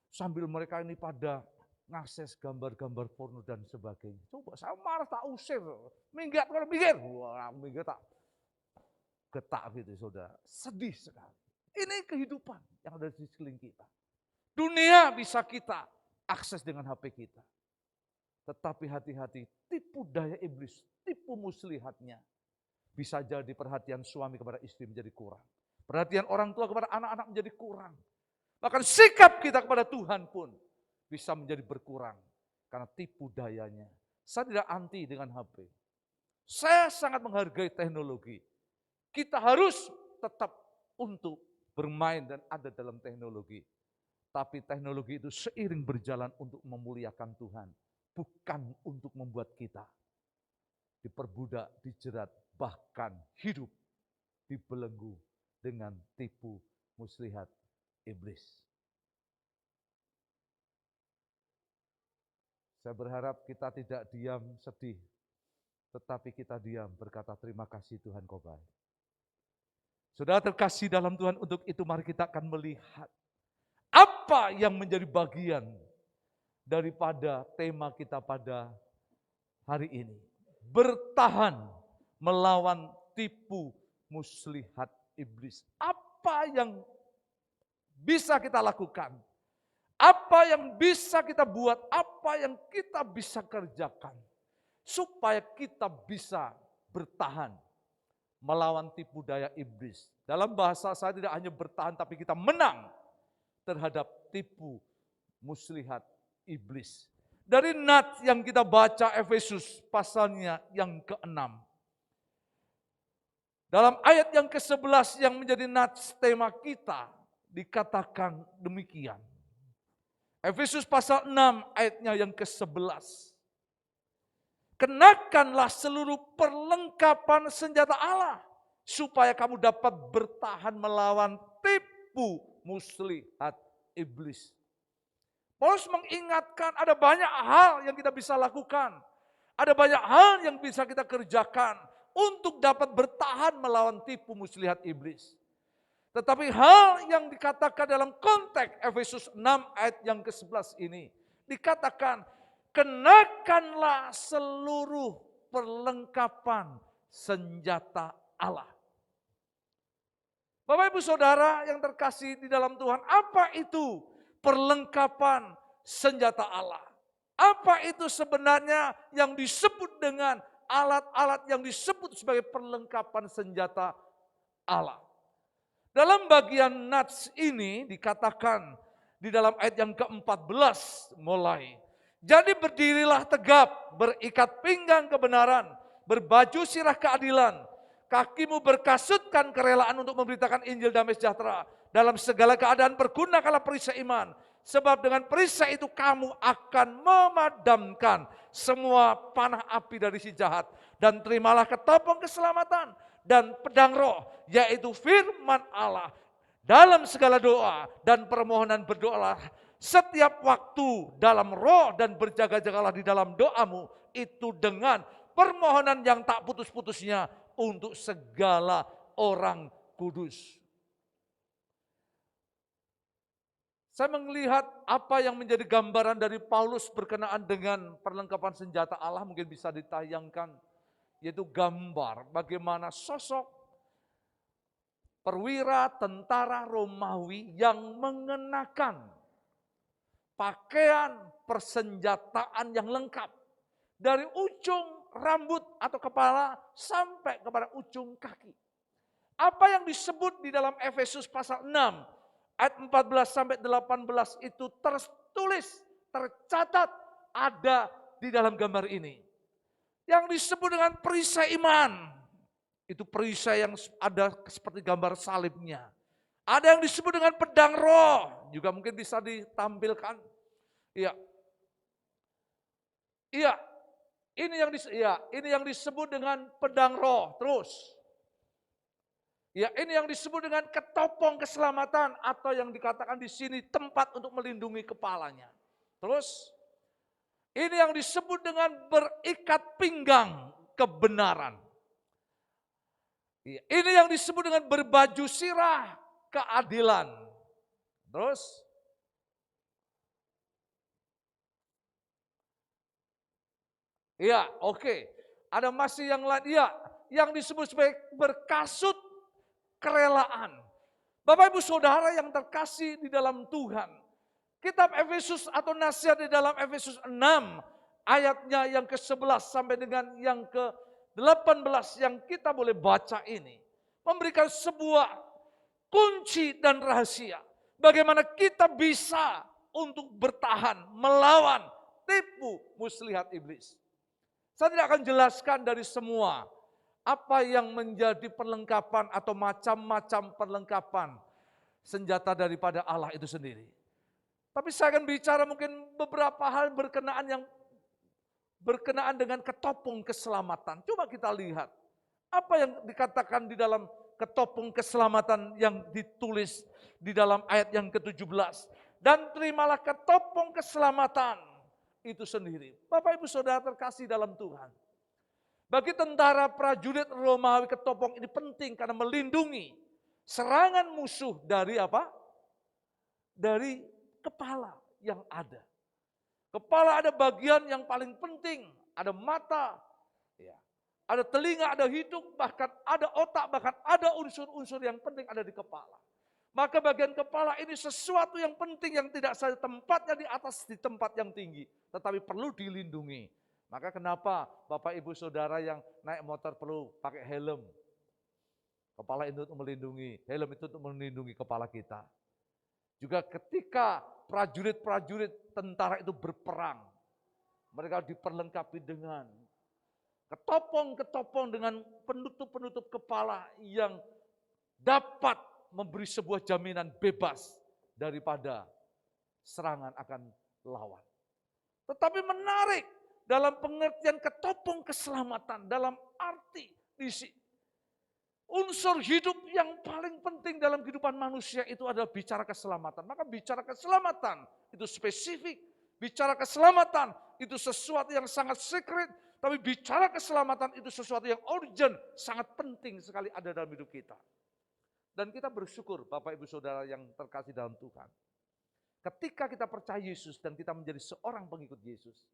[SPEAKER 3] sambil mereka ini pada ngakses gambar-gambar porno dan sebagainya. Coba saya marah, tak usir. Minggat, wah, minggat tak getak gitu, saudara. Sedih sekali. Ini kehidupan yang ada di sekeliling kita. Dunia bisa kita akses dengan HP kita. Tetapi hati-hati, tipu daya iblis, tipu muslihatnya. Bisa jadi perhatian suami kepada istri menjadi kurang. Perhatian orang tua kepada anak-anak menjadi kurang. Bahkan sikap kita kepada Tuhan pun bisa menjadi berkurang. Karena tipu dayanya. Saya tidak anti dengan HP. Saya sangat menghargai teknologi. Kita harus tetap untuk bermain dan ada dalam teknologi. Tapi teknologi itu seiring berjalan untuk memuliakan Tuhan. Bukan untuk membuat kita diperbudak, dijerat, bahkan hidup dibelenggu dengan tipu muslihat iblis. Saya berharap kita tidak diam sedih, tetapi kita diam berkata terima kasih Tuhan kau baik. Saudara terkasih dalam Tuhan, untuk itu mari kita akan melihat apa yang menjadi bagian daripada tema kita pada hari ini. Bertahan melawan tipu muslihat iblis. Apa yang bisa kita lakukan? Apa yang bisa kita buat? Apa yang kita bisa kerjakan? Supaya kita bisa bertahan melawan tipu daya iblis. Dalam bahasa saya tidak hanya bertahan, tapi kita menang terhadap tipu muslihat iblis. Dari nats yang kita baca Efesus pasalnya yang ke-6. Dalam ayat yang ke-11 yang menjadi nats tema kita dikatakan demikian. Efesus pasal 6 ayatnya yang ke-11. Kenakanlah seluruh perlengkapan senjata Allah supaya kamu dapat bertahan melawan tipu muslihat iblis. Paulus mengingatkan ada banyak hal yang kita bisa lakukan. Ada banyak hal yang bisa kita kerjakan untuk dapat bertahan melawan tipu muslihat iblis. Tetapi hal yang dikatakan dalam konteks Efesus 6 ayat yang ke-11 ini, dikatakan kenakanlah seluruh perlengkapan senjata Allah. Bapak Ibu Saudara yang terkasih di dalam Tuhan, apa itu perlengkapan senjata Allah? Apa itu sebenarnya yang disebut dengan alat-alat yang disebut sebagai perlengkapan senjata Allah? Dalam bagian nats ini dikatakan di dalam ayat yang ke-14 mulai. Jadi berdirilah tegap, berikat pinggang kebenaran, berbaju sirah keadilan, kakimu berkasutkan kerelaan untuk memberitakan Injil damai sejahtera. Dalam segala keadaan pergunakanlah perisai iman. Sebab dengan perisai itu kamu akan memadamkan semua panah api dari si jahat. Dan terimalah ketopong keselamatan dan pedang roh, yaitu firman Allah. Dalam segala doa dan permohonan berdoalah setiap waktu dalam roh dan berjaga-jagalah di dalam doamu itu dengan permohonan yang tak putus-putusnya untuk segala orang kudus. Saya melihat apa yang menjadi gambaran dari Paulus berkenaan dengan perlengkapan senjata Allah, mungkin bisa ditayangkan, yaitu gambar bagaimana sosok perwira tentara Romawi yang mengenakan pakaian persenjataan yang lengkap dari ujung rambut atau kepala sampai kepada ujung kaki. Apa yang disebut di dalam Efesus pasal 6 ayat 14 sampai 18 itu tertulis, tercatat ada di dalam gambar ini. Yang disebut dengan perisai iman. Itu perisai yang ada seperti gambar salibnya. Ada yang disebut dengan pedang roh. Juga mungkin bisa ditampilkan. Iya. Iya. Ini yang disebut dengan pedang roh. Terus. Ya, ini yang disebut dengan ketopong keselamatan atau yang dikatakan di sini tempat untuk melindungi kepalanya. Terus, ini yang disebut dengan berikat pinggang kebenaran. Ya, ini yang disebut dengan berbaju sirah keadilan. Terus, iya, oke. Ada masih yang lain, iya, yang disebut sebagai berkasut kerelaan. Bapak Ibu Saudara yang terkasih di dalam Tuhan. Kitab Efesus atau nasihat di dalam Efesus 6 ayatnya yang ke-11 sampai dengan yang ke-18 yang kita boleh baca ini. Memberikan sebuah kunci dan rahasia. Bagaimana kita bisa untuk bertahan melawan tipu muslihat iblis. Saya tidak akan jelaskan dari semua apa yang menjadi perlengkapan atau macam-macam perlengkapan senjata daripada Allah itu sendiri. Tapi saya akan bicara mungkin beberapa hal berkenaan dengan ketopong keselamatan. Coba kita lihat apa yang dikatakan di dalam ketopong keselamatan yang ditulis di dalam ayat yang ke-17. Dan terimalah ketopong keselamatan itu sendiri. Bapak Ibu Saudara terkasih dalam Tuhan. Bagi tentara prajurit Romawi, ketopong ini penting karena melindungi serangan musuh dari apa? Dari kepala yang ada. Kepala ada bagian yang paling penting, ada mata, ya, ada telinga, ada hidung, bahkan ada otak, bahkan ada unsur-unsur yang penting ada di kepala. Maka bagian kepala ini sesuatu yang penting yang tidak saja tempatnya di atas di tempat yang tinggi, tetapi perlu dilindungi. Maka kenapa Bapak Ibu Saudara yang naik motor perlu pakai helm? Kepala itu untuk melindungi, helm itu untuk melindungi kepala kita. Juga ketika prajurit-prajurit tentara itu berperang, mereka diperlengkapi dengan ketopong-ketopong dengan penutup-penutup kepala yang dapat memberi sebuah jaminan bebas daripada serangan akan lawan. Tetapi menarik, dalam pengertian ketopong keselamatan, dalam arti isi unsur hidup yang paling penting dalam kehidupan manusia itu adalah bicara keselamatan. Maka bicara keselamatan itu spesifik, bicara keselamatan itu sesuatu yang sangat secret, tapi bicara keselamatan itu sesuatu yang urgent, sangat penting sekali ada dalam hidup kita. Dan kita bersyukur Bapak Ibu Saudara yang terkasih dalam Tuhan. Ketika kita percaya Yesus dan kita menjadi seorang pengikut Yesus,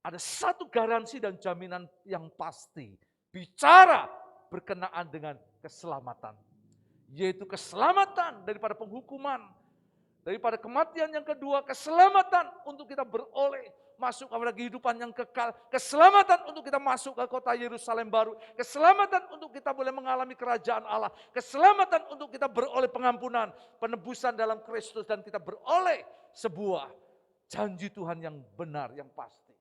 [SPEAKER 3] ada satu garansi dan jaminan yang pasti. Bicara berkenaan dengan keselamatan. Yaitu keselamatan daripada penghukuman. Daripada kematian yang kedua, keselamatan untuk kita beroleh masuk kepada kehidupan yang kekal. Keselamatan untuk kita masuk ke kota Yerusalem baru. Keselamatan untuk kita boleh mengalami kerajaan Allah. Keselamatan untuk kita beroleh pengampunan, penebusan dalam Kristus. Dan kita beroleh sebuah janji Tuhan yang benar, yang pasti.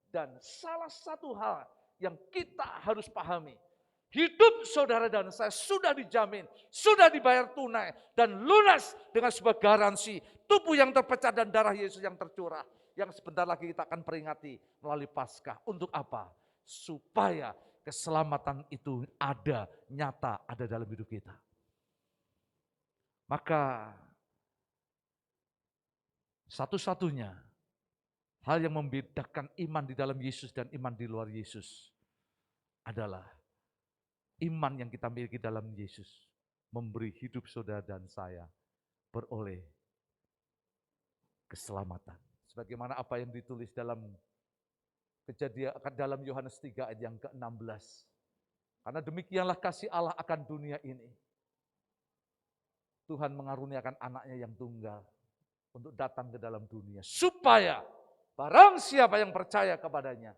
[SPEAKER 3] Dan salah satu hal yang kita harus pahami, hidup saudara dan saya sudah dijamin, sudah dibayar tunai dan lunas dengan sebuah garansi tubuh yang terpecah dan darah Yesus yang tercurah. Yang sebentar lagi kita akan peringati melalui Paskah. Untuk apa? Supaya keselamatan itu ada, nyata ada dalam hidup kita. Maka satu-satunya hal yang membedakan iman di dalam Yesus dan iman di luar Yesus adalah iman yang kita miliki dalam Yesus memberi hidup saudara dan saya beroleh keselamatan. Sebagaimana apa yang ditulis dalam Kejadian dalam Yohanes 3 ayat yang ke-16. Karena demikianlah kasih Allah akan dunia ini. Tuhan mengaruniakan anaknya yang tunggal untuk datang ke dalam dunia supaya barang siapa yang percaya kepadanya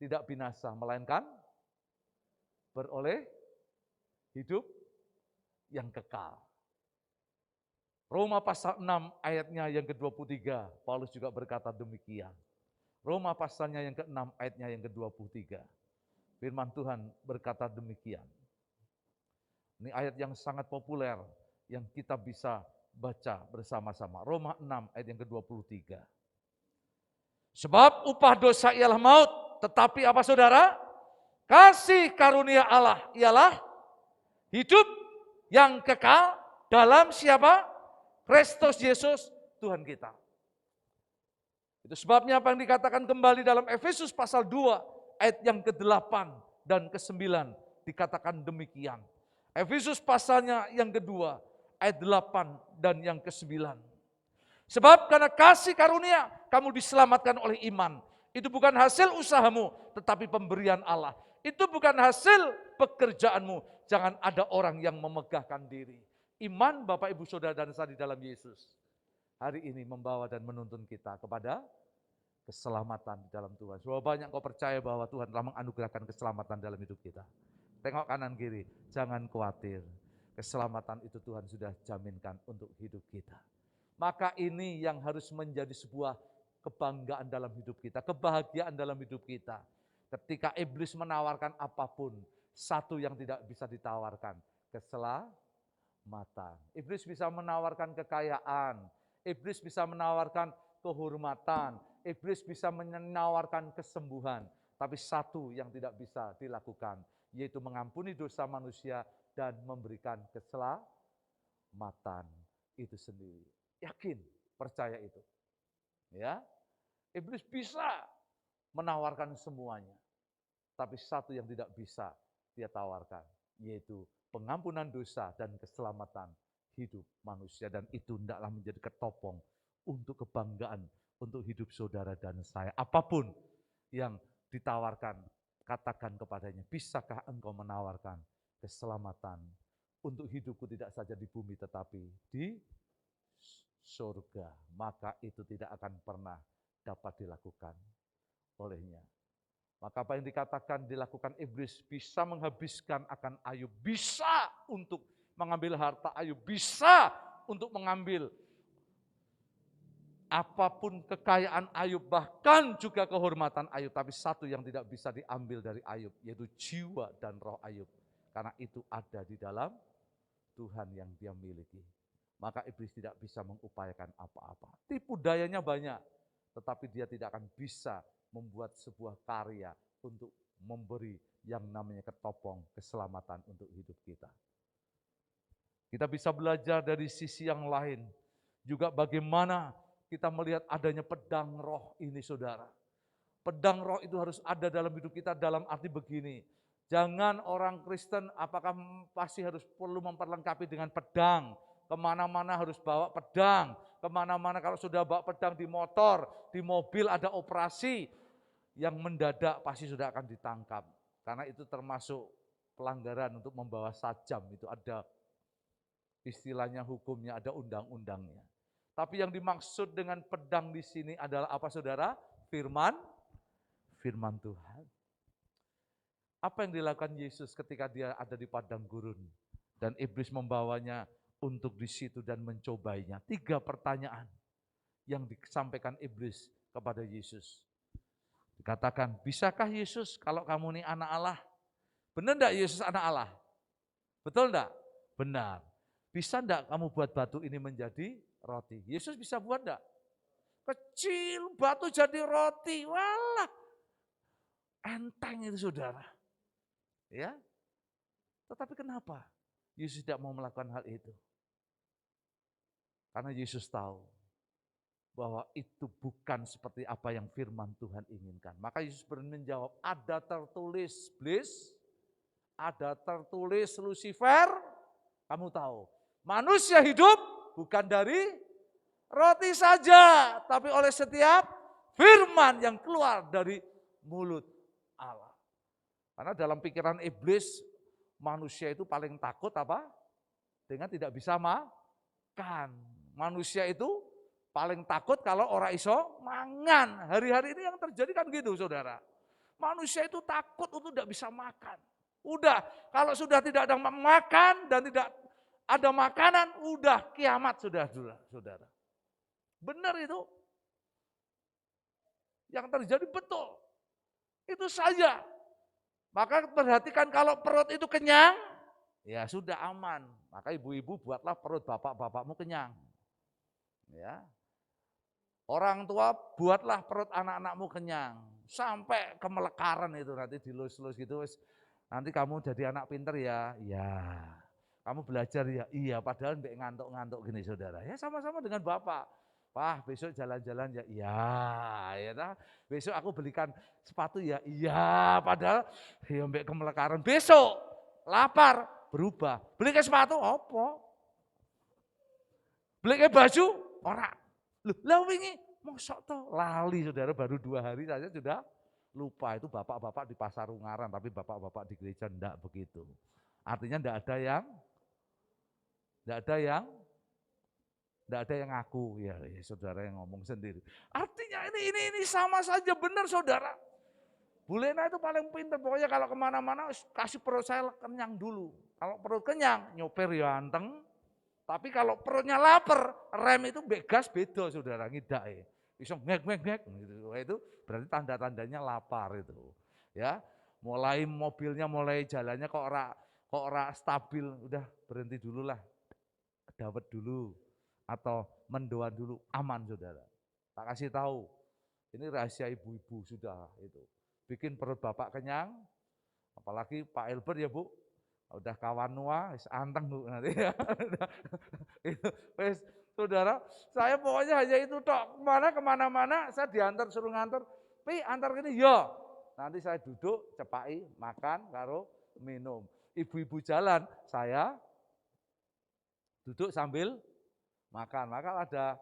[SPEAKER 3] tidak binasa, melainkan beroleh hidup yang kekal. Roma pasal 6 ayatnya yang ke-23, Paulus juga berkata demikian. Roma pasalnya yang ke-6 ayatnya yang ke-23. Firman Tuhan berkata demikian. Ini ayat yang sangat populer yang kita bisa baca bersama-sama. Roma 6 ayat yang ke-23. Sebab upah dosa ialah maut, tetapi apa saudara? Kasih karunia Allah ialah hidup yang kekal dalam siapa? Kristus Yesus Tuhan kita. Itu sebabnya apa yang dikatakan kembali dalam Efesus pasal 2 ayat yang ke-8 dan ke-9 dikatakan demikian. Efesus pasalnya yang kedua ayat 8 dan yang ke-9. Sebab karena kasih karunia kamu diselamatkan oleh iman. Itu bukan hasil usahamu, tetapi pemberian Allah. Itu bukan hasil pekerjaanmu. Jangan ada orang yang memegahkan diri. Iman Bapak Ibu Saudara dan saya di dalam Yesus hari ini membawa dan menuntun kita kepada keselamatan di dalam Tuhan. Sebab banyak kau percaya bahwa Tuhan telah menganugerahkan keselamatan dalam hidup kita. Tengok kanan kiri, jangan khawatir. Keselamatan itu Tuhan sudah jaminkan untuk hidup kita. Maka ini yang harus menjadi sebuah kebanggaan dalam hidup kita, kebahagiaan dalam hidup kita. Ketika iblis menawarkan apapun, satu yang tidak bisa ditawarkan, keselamatan. Iblis bisa menawarkan kekayaan, iblis bisa menawarkan kehormatan, iblis bisa menawarkan kesembuhan. Tapi satu yang tidak bisa dilakukan, yaitu mengampuni dosa manusia dan memberikan keselamatan itu sendiri. Yakin, percaya itu. Ya, iblis bisa menawarkan semuanya. Tapi satu yang tidak bisa dia tawarkan, yaitu pengampunan dosa dan keselamatan hidup manusia. Dan itu hendaklah menjadi ketopong untuk kebanggaan, untuk hidup saudara dan saya. Apapun yang ditawarkan, katakan kepadanya, bisakah engkau menawarkan keselamatan untuk hidupku tidak saja di bumi tetapi di surga, maka itu tidak akan pernah dapat dilakukan olehnya. Maka apa yang dikatakan dilakukan iblis bisa menghabiskan akan Ayub, bisa untuk mengambil harta Ayub, bisa untuk mengambil apapun kekayaan Ayub, bahkan juga kehormatan Ayub. Tapi satu yang tidak bisa diambil dari Ayub, yaitu jiwa dan roh Ayub. Karena itu ada di dalam Tuhan yang dia miliki. Maka iblis tidak bisa mengupayakan apa-apa. Tipu dayanya banyak, tetapi dia tidak akan bisa membuat sebuah karya untuk memberi yang namanya ketopong keselamatan untuk hidup kita. Kita bisa belajar dari sisi yang lain, juga bagaimana kita melihat adanya pedang roh ini saudara. Pedang roh itu harus ada dalam hidup kita dalam arti begini. Jangan orang Kristen apakah pasti harus perlu memperlengkapi dengan pedang. Kemana-mana harus bawa pedang, kemana-mana kalau sudah bawa pedang di motor, di mobil ada operasi, yang mendadak pasti sudah akan ditangkap. Karena itu termasuk pelanggaran untuk membawa sajam, itu ada istilahnya hukumnya, ada undang-undangnya. Tapi yang dimaksud dengan pedang di sini adalah apa saudara? Firman Tuhan. Apa yang dilakukan Yesus ketika dia ada di padang gurun dan iblis membawanya untuk di situ dan mencobainya? 3 pertanyaan yang disampaikan iblis kepada Yesus. Dikatakan, bisakah Yesus kalau kamu ini anak Allah? Benar enggak Yesus anak Allah? Betul enggak? Benar. Bisa enggak kamu buat batu ini menjadi roti? Yesus bisa buat enggak? Kecil batu jadi roti. Walah. Enteng itu saudara. Ya. Tetapi kenapa Yesus tidak mau melakukan hal itu? Karena Yesus tahu bahwa itu bukan seperti apa yang firman Tuhan inginkan. Maka Yesus menjawab, ada tertulis iblis, ada tertulis Lucifer, kamu tahu, manusia hidup bukan dari roti saja, tapi oleh setiap firman yang keluar dari mulut Allah. Karena dalam pikiran iblis, manusia itu paling takut apa? Dengan tidak bisa makan. Manusia itu paling takut kalau orang iso mangan. Hari-hari ini yang terjadi kan gitu saudara. Manusia itu takut untuk tidak bisa makan. Udah, kalau sudah tidak ada makan dan tidak ada makanan, udah kiamat saudara. Benar itu. Yang terjadi betul. Itu saja. Maka perhatikan kalau perut itu kenyang, ya sudah aman. Maka ibu-ibu buatlah perut bapak-bapakmu kenyang. Ya. Orang tua buatlah perut anak-anakmu kenyang. Sampai kemelekaran itu nanti dilus-lus gitu. Nanti kamu jadi anak pinter ya, ya. Kamu belajar ya, iya. Padahal mbak ngantuk-ngantuk gini saudara. Ya sama-sama dengan bapak. Wah besok jalan-jalan ya, iya. Ya, nah. Besok aku belikan sepatu ya, iya. Padahal ya mbak kemelekaran. Besok lapar berubah. Belikan sepatu, apa? Belikan baju, ora. Lah wingi mosok toh lali saudara baru 2 hari saja sudah lupa. Itu bapak-bapak di pasar Ungaran, tapi bapak-bapak di gereja enggak begitu. Artinya enggak ada yang ngaku ya, saudara yang ngomong sendiri. Artinya ini sama saja benar saudara. Bu Lena itu paling pintar, pokoknya kalau kemana-mana kasih perut saya kenyang dulu. Kalau perut kenyang nyoper ya anteng, tapi kalau perutnya lapar, rem itu gas beda saudara, ngidak bisa ngek gitu. Itu berarti tanda-tandanya lapar itu. Ya, mulai mobilnya mulai jalannya kok ora stabil, udah berhenti dulu lah. Dawet dulu atau mendoan dulu, aman saudara. Tak kasih tahu. Ini rahasia ibu-ibu sudah itu. Bikin perut bapak kenyang, apalagi Pak Elbert ya Bu, udah kawan nua, anteng Bu nanti ya. Wes, saudara, saya pokoknya hanya itu tok. Kemana-mana saya diantar, suruh ngantar. Pi antar gini, ya. Nanti saya duduk, cepai, makan, karo minum. Ibu-ibu jalan, saya duduk sambil makan. Maka ada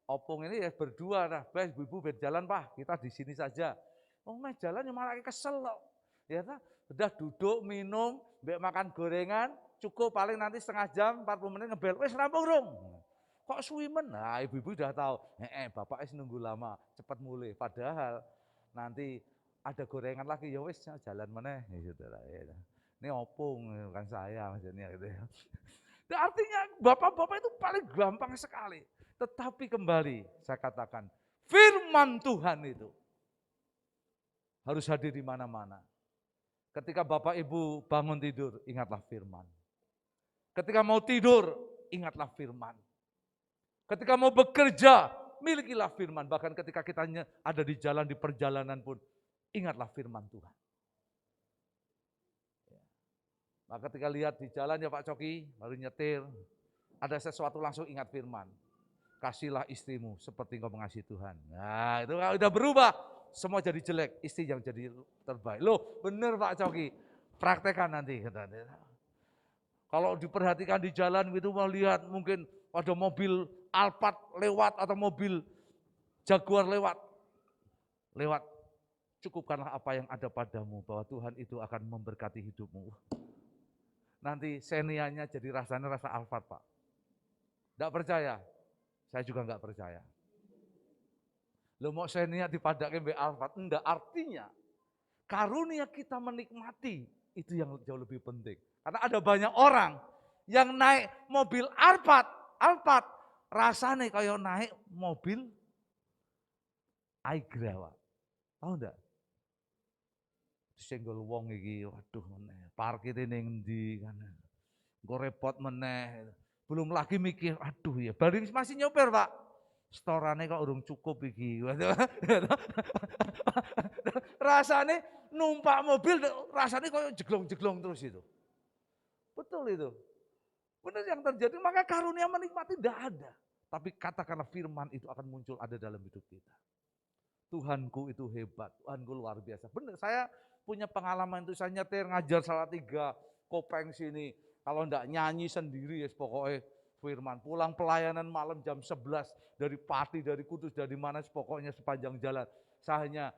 [SPEAKER 3] opung ini ya berdua, nah, ibu-ibu berjalan Pak, kita di sini saja. Oh mas jalan yang malah kesel loh. Ya kan? Udah duduk, minum, makan gorengan, cukup paling nanti setengah jam, 40 menit ngebel, wes rampung dong. Kok suwimen? Nah ibu-ibu udah tahu, bapak nunggu lama, cepat mulai. Padahal nanti ada gorengan lagi, ya wes jalan meneh. Ya, ini opung, bukan saya maksudnya gitu ya. Nah, artinya bapak-bapak itu paling gampang sekali. Tetapi kembali saya katakan, firman Tuhan itu harus hadir di mana-mana. Ketika Bapak Ibu bangun tidur, ingatlah firman. Ketika mau tidur, ingatlah firman. Ketika mau bekerja, milikilah firman. Bahkan ketika kita ada di jalan, di perjalanan pun, ingatlah firman Tuhan. Nah, ketika lihat di jalan ya Pak Coki, baru nyetir, ada sesuatu langsung ingat firman. Kasihlah istrimu seperti engkau mengasihi Tuhan. Nah itu udah berubah, semua jadi jelek, istri yang jadi terbaik. Loh bener Pak Coki, praktekkan nanti. Kalau diperhatikan di jalan gitu mau lihat mungkin ada mobil Alphard lewat atau mobil Jaguar lewat. Cukupkanlah apa yang ada padamu, bahwa Tuhan itu akan memberkati hidupmu. Nanti senianya jadi rasanya rasa Alphard Pak. Enggak percaya? Saya juga enggak percaya. Lo mau senia dipadake mbek Alphard? Enggak, artinya karunia kita menikmati itu yang jauh lebih penting. Karena ada banyak orang yang naik mobil Alphard rasanya kayak naik mobil Aigra, Pak. Tahu enggak? Senggol wong iki, waduh meneh. Parkire ning ndi kan. Engko repot meneh. Belum lagi mikir, aduh ya, baru masih nyopir Pak. Setorannya kok urung cukup iki. Rasanya numpak mobil, rasanya kok jeglong-jeglong terus itu. Betul itu. Benar yang terjadi, maka karunia menikmati tidak ada. Tapi katakanlah firman itu akan muncul ada dalam hidup kita. Tuhanku itu hebat, Tuhanku luar biasa. Benar, saya punya pengalaman itu, saya nyetir ngajar Salatiga, Kopeng sini. Kalau enggak nyanyi sendiri ya pokoknya firman. Pulang pelayanan malam jam 11 dari Pati, dari Kudus, dari mana pokoknya sepanjang jalan. Saya hanya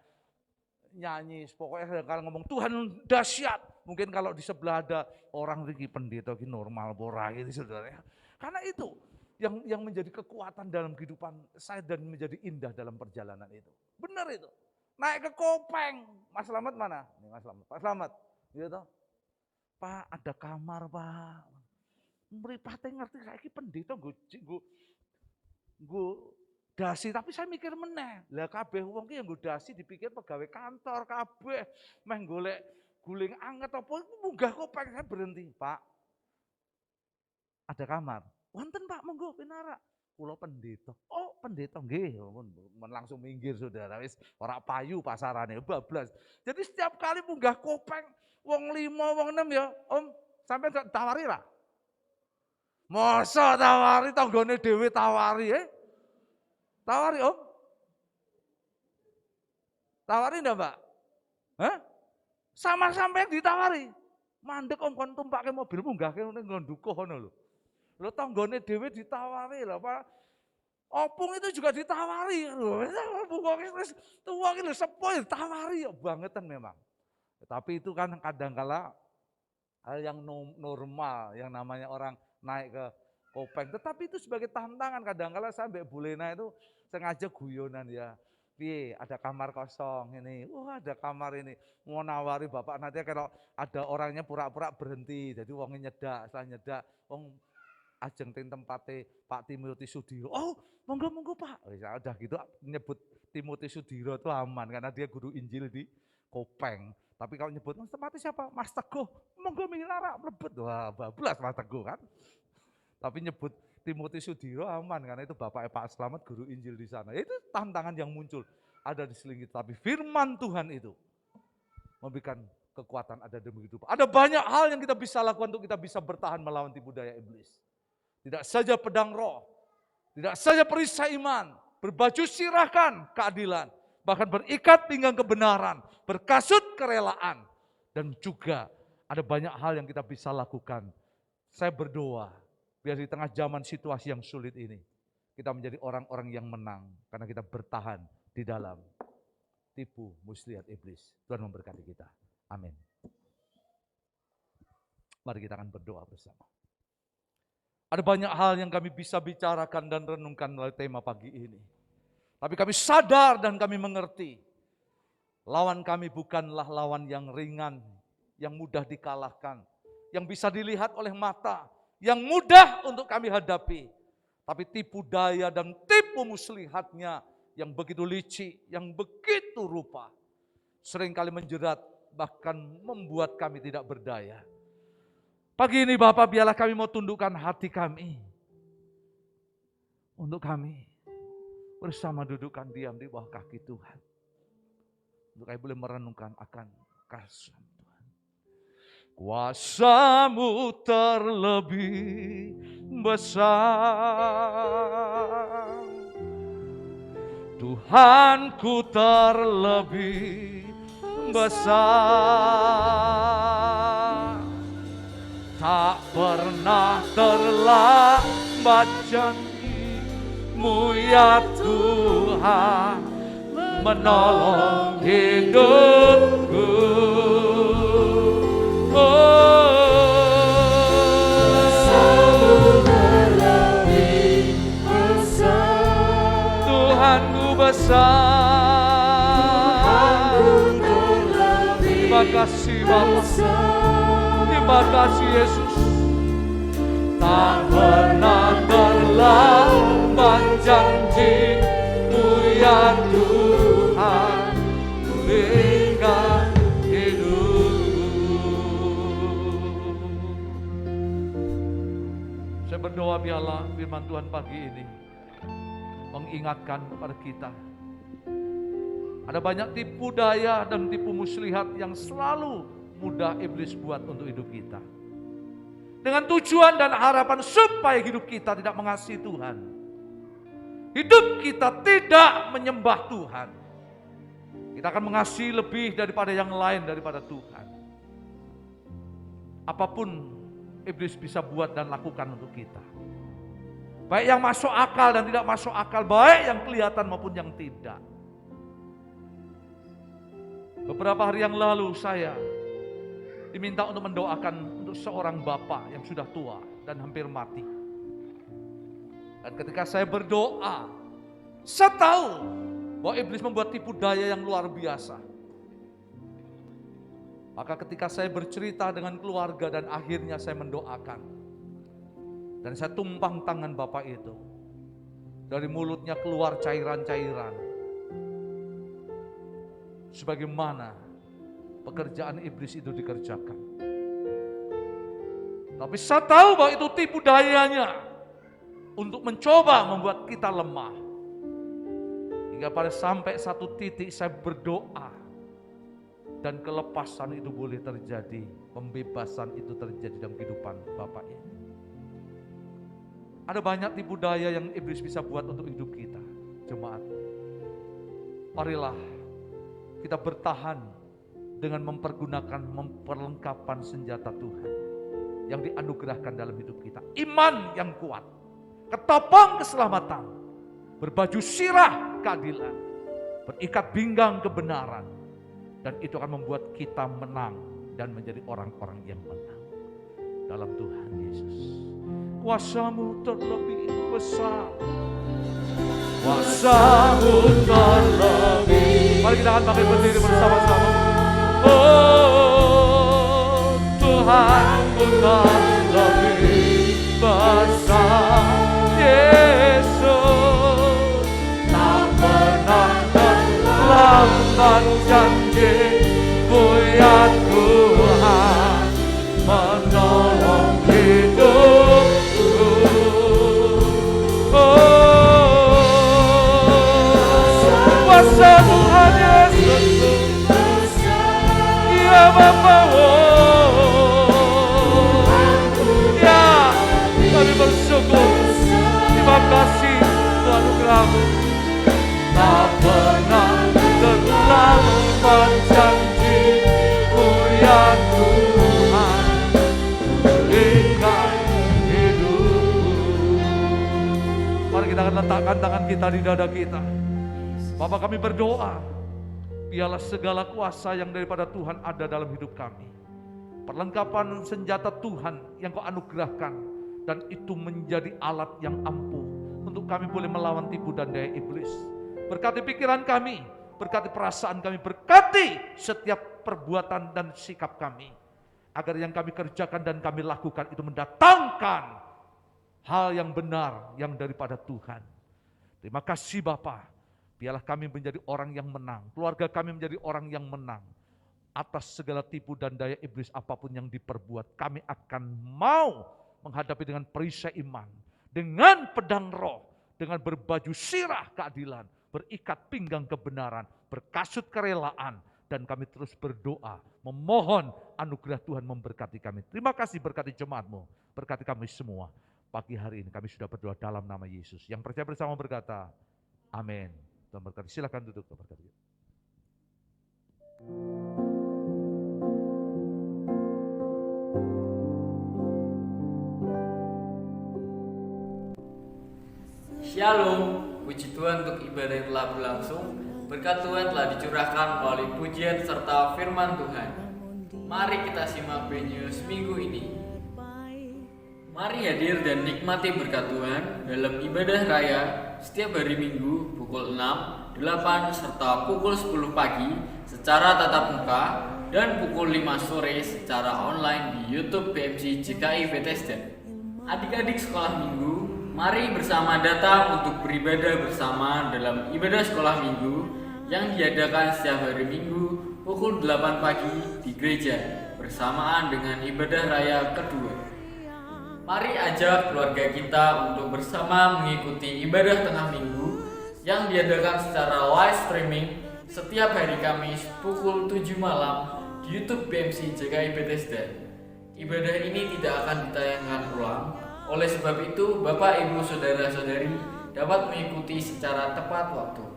[SPEAKER 3] nyanyi, pokoknya kalau ngomong Tuhan dahsyat. Mungkin kalau di sebelah ada orang lagi pendeta ini normal, borah gitu saudara. Karena itu yang menjadi kekuatan dalam kehidupan saya dan menjadi indah dalam perjalanan itu. Benar itu. Naik ke Kopeng. Mas Slamet mana? Ini Mas Slamet. Pak Slamet. Gitu. Pak ada kamar Pak. Mripate ngerti saiki pendeta nggo Dasi, tapi saya mikir meneh. Lah kabeh wong ki yang nggo dasi dipikir pegawai kantor kabeh, meh golek guling anget apa munggah kopeng. Saya berhenti, Pak. Ada kamar. Wonten Pak, monggo pinara. Kula pendeta. Oh, pendeta nggih. Langsung minggir saudara, wis ora payu pasarane, bablas. Jadi setiap kali munggah kopeng, wong 5, wong 6 ya, Om, sampai tawari ra? Masa tawari, tanggane dhewe tawari, Tawari Om? Tawari enggak Mbak? Hah? Sama sampai ditawari. Mandek Om kon tumpake mobil munggahke ning ngondukuh ngono lho. Lho tanggane dhewe ditawari lho, Pak. Opung itu juga ditawari lho. Wong wis tuwa ki lho sepuh ditawari ya bangetan memang. Tapi itu kan kadangkala hal yang normal yang namanya orang naik ke kopeng. Tetapi itu sebagai tantangan kadangkala saya Mbak Bulena itu sengaja guyonan ya. Piye, ada kamar kosong ini. Wah, ada kamar ini. Mau nawari Bapak nanti kalau ada orangnya pura-pura berhenti. Jadi wongnya nyedak, setelah nyedak wong ajeng ting tempate Pak Timothy Sudiro. Oh, monggo Pak. Udah gitu nyebut Timothy Sudiro itu aman karena dia guru Injil di Kopeng. Tapi kalau nyebut tempatnya siapa? Mas Teguh. Monggo minara mlebet. Wah, bablas Mas Teguh kan. Tapi nyebut Timothy Sudiro aman karena itu Bapak Pak Slamet guru Injil di sana. Itu tantangan yang muncul ada di selinggit. Tapi firman Tuhan itu memberikan kekuatan ada demi hidup. Ada banyak hal yang kita bisa lakukan untuk kita bisa bertahan melawan tipu daya iblis. Tidak saja pedang roh, tidak saja perisai iman, berbaju sirahkan keadilan, bahkan berikat pinggang kebenaran, berkasut kerelaan, dan juga ada banyak hal yang kita bisa lakukan. Saya berdoa, biar di tengah zaman situasi yang sulit ini, kita menjadi orang-orang yang menang, karena kita bertahan di dalam tipu muslihat iblis. Tuhan memberkati kita. Amin. Mari kita akan berdoa bersama. Ada banyak hal yang kami bisa bicarakan dan renungkan melalui tema pagi ini. Tapi kami sadar dan kami mengerti, lawan kami bukanlah lawan yang ringan, yang mudah dikalahkan, yang bisa dilihat oleh mata, yang mudah untuk kami hadapi. Tapi tipu daya dan tipu muslihatnya yang begitu licik, yang begitu rupa, seringkali menjerat, bahkan membuat kami tidak berdaya. Pagi ini Bapak, biarlah kami mau tundukkan hati kami, untuk kami bersama dudukkan diam di bawah kaki Tuhan, untuk kami boleh merenungkan akan kasih Tuhan. Kuasa-Mu terlebih besar, Tuhanku terlebih besar, tak pernah terlambat janji-Mu ya Tuhan, menolong hidupku. Tuhanku besar. Terima kasih Bapak. Terima kasih Yesus. Tak pernah terlambat janji-Mu ya Tuhan, berikan hidupku. Saya berdoa biarlah firman Tuhan pagi ini mengingatkan kepada kita. Ada banyak tipu daya dan tipu muslihat yang selalu mudah iblis buat untuk hidup kita. Dengan tujuan dan harapan supaya hidup kita tidak mengasihi Tuhan. Hidup kita tidak menyembah Tuhan. Kita akan mengasihi lebih daripada yang lain daripada Tuhan. Apapun iblis bisa buat dan lakukan untuk kita. Baik yang masuk akal dan tidak masuk akal, baik yang kelihatan maupun yang tidak. Beberapa hari yang lalu saya diminta untuk mendoakan untuk seorang bapak yang sudah tua dan hampir mati. Dan ketika saya berdoa, saya tahu bahwa iblis membuat tipu daya yang luar biasa. Maka ketika saya bercerita dengan keluarga dan akhirnya saya mendoakan, dan saya tumpang tangan bapak itu, Dari mulutnya keluar cairan-cairan. Sebagaimana pekerjaan iblis itu dikerjakan. Tapi saya tahu bahwa itu tipu dayanya untuk mencoba membuat kita lemah. Hingga pada sampai satu titik saya berdoa dan kelepasan itu boleh terjadi, pembebasan itu terjadi dalam kehidupan Bapak ini. Ada banyak tipu daya yang iblis bisa buat untuk hidup kita, jemaat. Marilah kita bertahan dengan mempergunakan memperlengkapan senjata Tuhan yang dianugerahkan dalam hidup kita. Iman yang kuat, ketopong keselamatan, berbaju sirah keadilan, berikat pinggang kebenaran, dan itu akan membuat kita menang dan menjadi orang-orang yang menang dalam Tuhan Yesus. Kuasa-Mu terlebih besar,
[SPEAKER 4] Kuasa-Mu terlebih.
[SPEAKER 3] Mari kita akan pakai berdiri bersama-sama.
[SPEAKER 4] Oh Tuhan-Mu terlebih besar. Yesus tak pernah terlambat janji-Mu ya Tuhan menolong hidupku. Kuasa Tuhan Yesus, ya Bapa, ya kami bersyukur. Terima kasih Tuhan anugerah-Mu. Tak pernah terlambat janji-Mu ya Tuhan, berikan hidupku.
[SPEAKER 3] Mari kita akan letakkan tangan kita di dada kita. Bapak, kami berdoa, biarlah segala kuasa yang daripada Tuhan ada dalam hidup kami. Perlengkapan senjata Tuhan yang Kau anugerahkan, dan itu menjadi alat yang ampuh untuk kami boleh melawan tipu dan daya iblis. Berkati pikiran kami, berkati perasaan kami, berkati setiap perbuatan dan sikap kami. Agar yang kami kerjakan dan kami lakukan itu mendatangkan hal yang benar yang daripada Tuhan. Terima kasih Bapa. Biarlah kami menjadi orang yang menang, keluarga kami menjadi orang yang menang. Atas segala tipu dan daya iblis apapun yang diperbuat, kami akan mau menghadapi dengan perisai iman, dengan pedang roh, dengan berbaju sirah keadilan, berikat pinggang kebenaran, berkasut kerelaan, dan kami terus berdoa, memohon anugerah Tuhan memberkati kami. Terima kasih, berkati jemaat-Mu, berkati kami semua. Pagi hari ini kami sudah berdoa dalam nama Yesus. Yang percaya bersama berkata, amin. Tuhan berkati. Silakan duduk. Tuhan berkati.
[SPEAKER 5] Shalom, puji Tuhan untuk ibadah yang telah berlangsung. Berkat Tuhan telah dicurahkan melalui pujian serta firman Tuhan. Mari kita simak News minggu ini. Mari hadir dan nikmati berkat Tuhan dalam ibadah raya setiap hari Minggu pukul 6, 8, serta pukul 10 pagi secara tatap muka dan pukul 5 sore secara online di YouTube BMC JKI Bethesda. Adik-adik sekolah minggu, mari bersama datang untuk beribadah bersama dalam ibadah sekolah minggu yang diadakan setiap hari Minggu pukul 8 pagi di gereja bersamaan dengan ibadah raya kedua. Mari ajak keluarga kita untuk bersama mengikuti ibadah tengah minggu yang diadakan secara live streaming setiap hari Kamis pukul 7 malam di YouTube BMC JKI Bethesda. Ibadah ini tidak akan ditayangkan ulang, oleh sebab itu Bapak, Ibu, Saudara-saudari dapat mengikuti secara tepat waktu.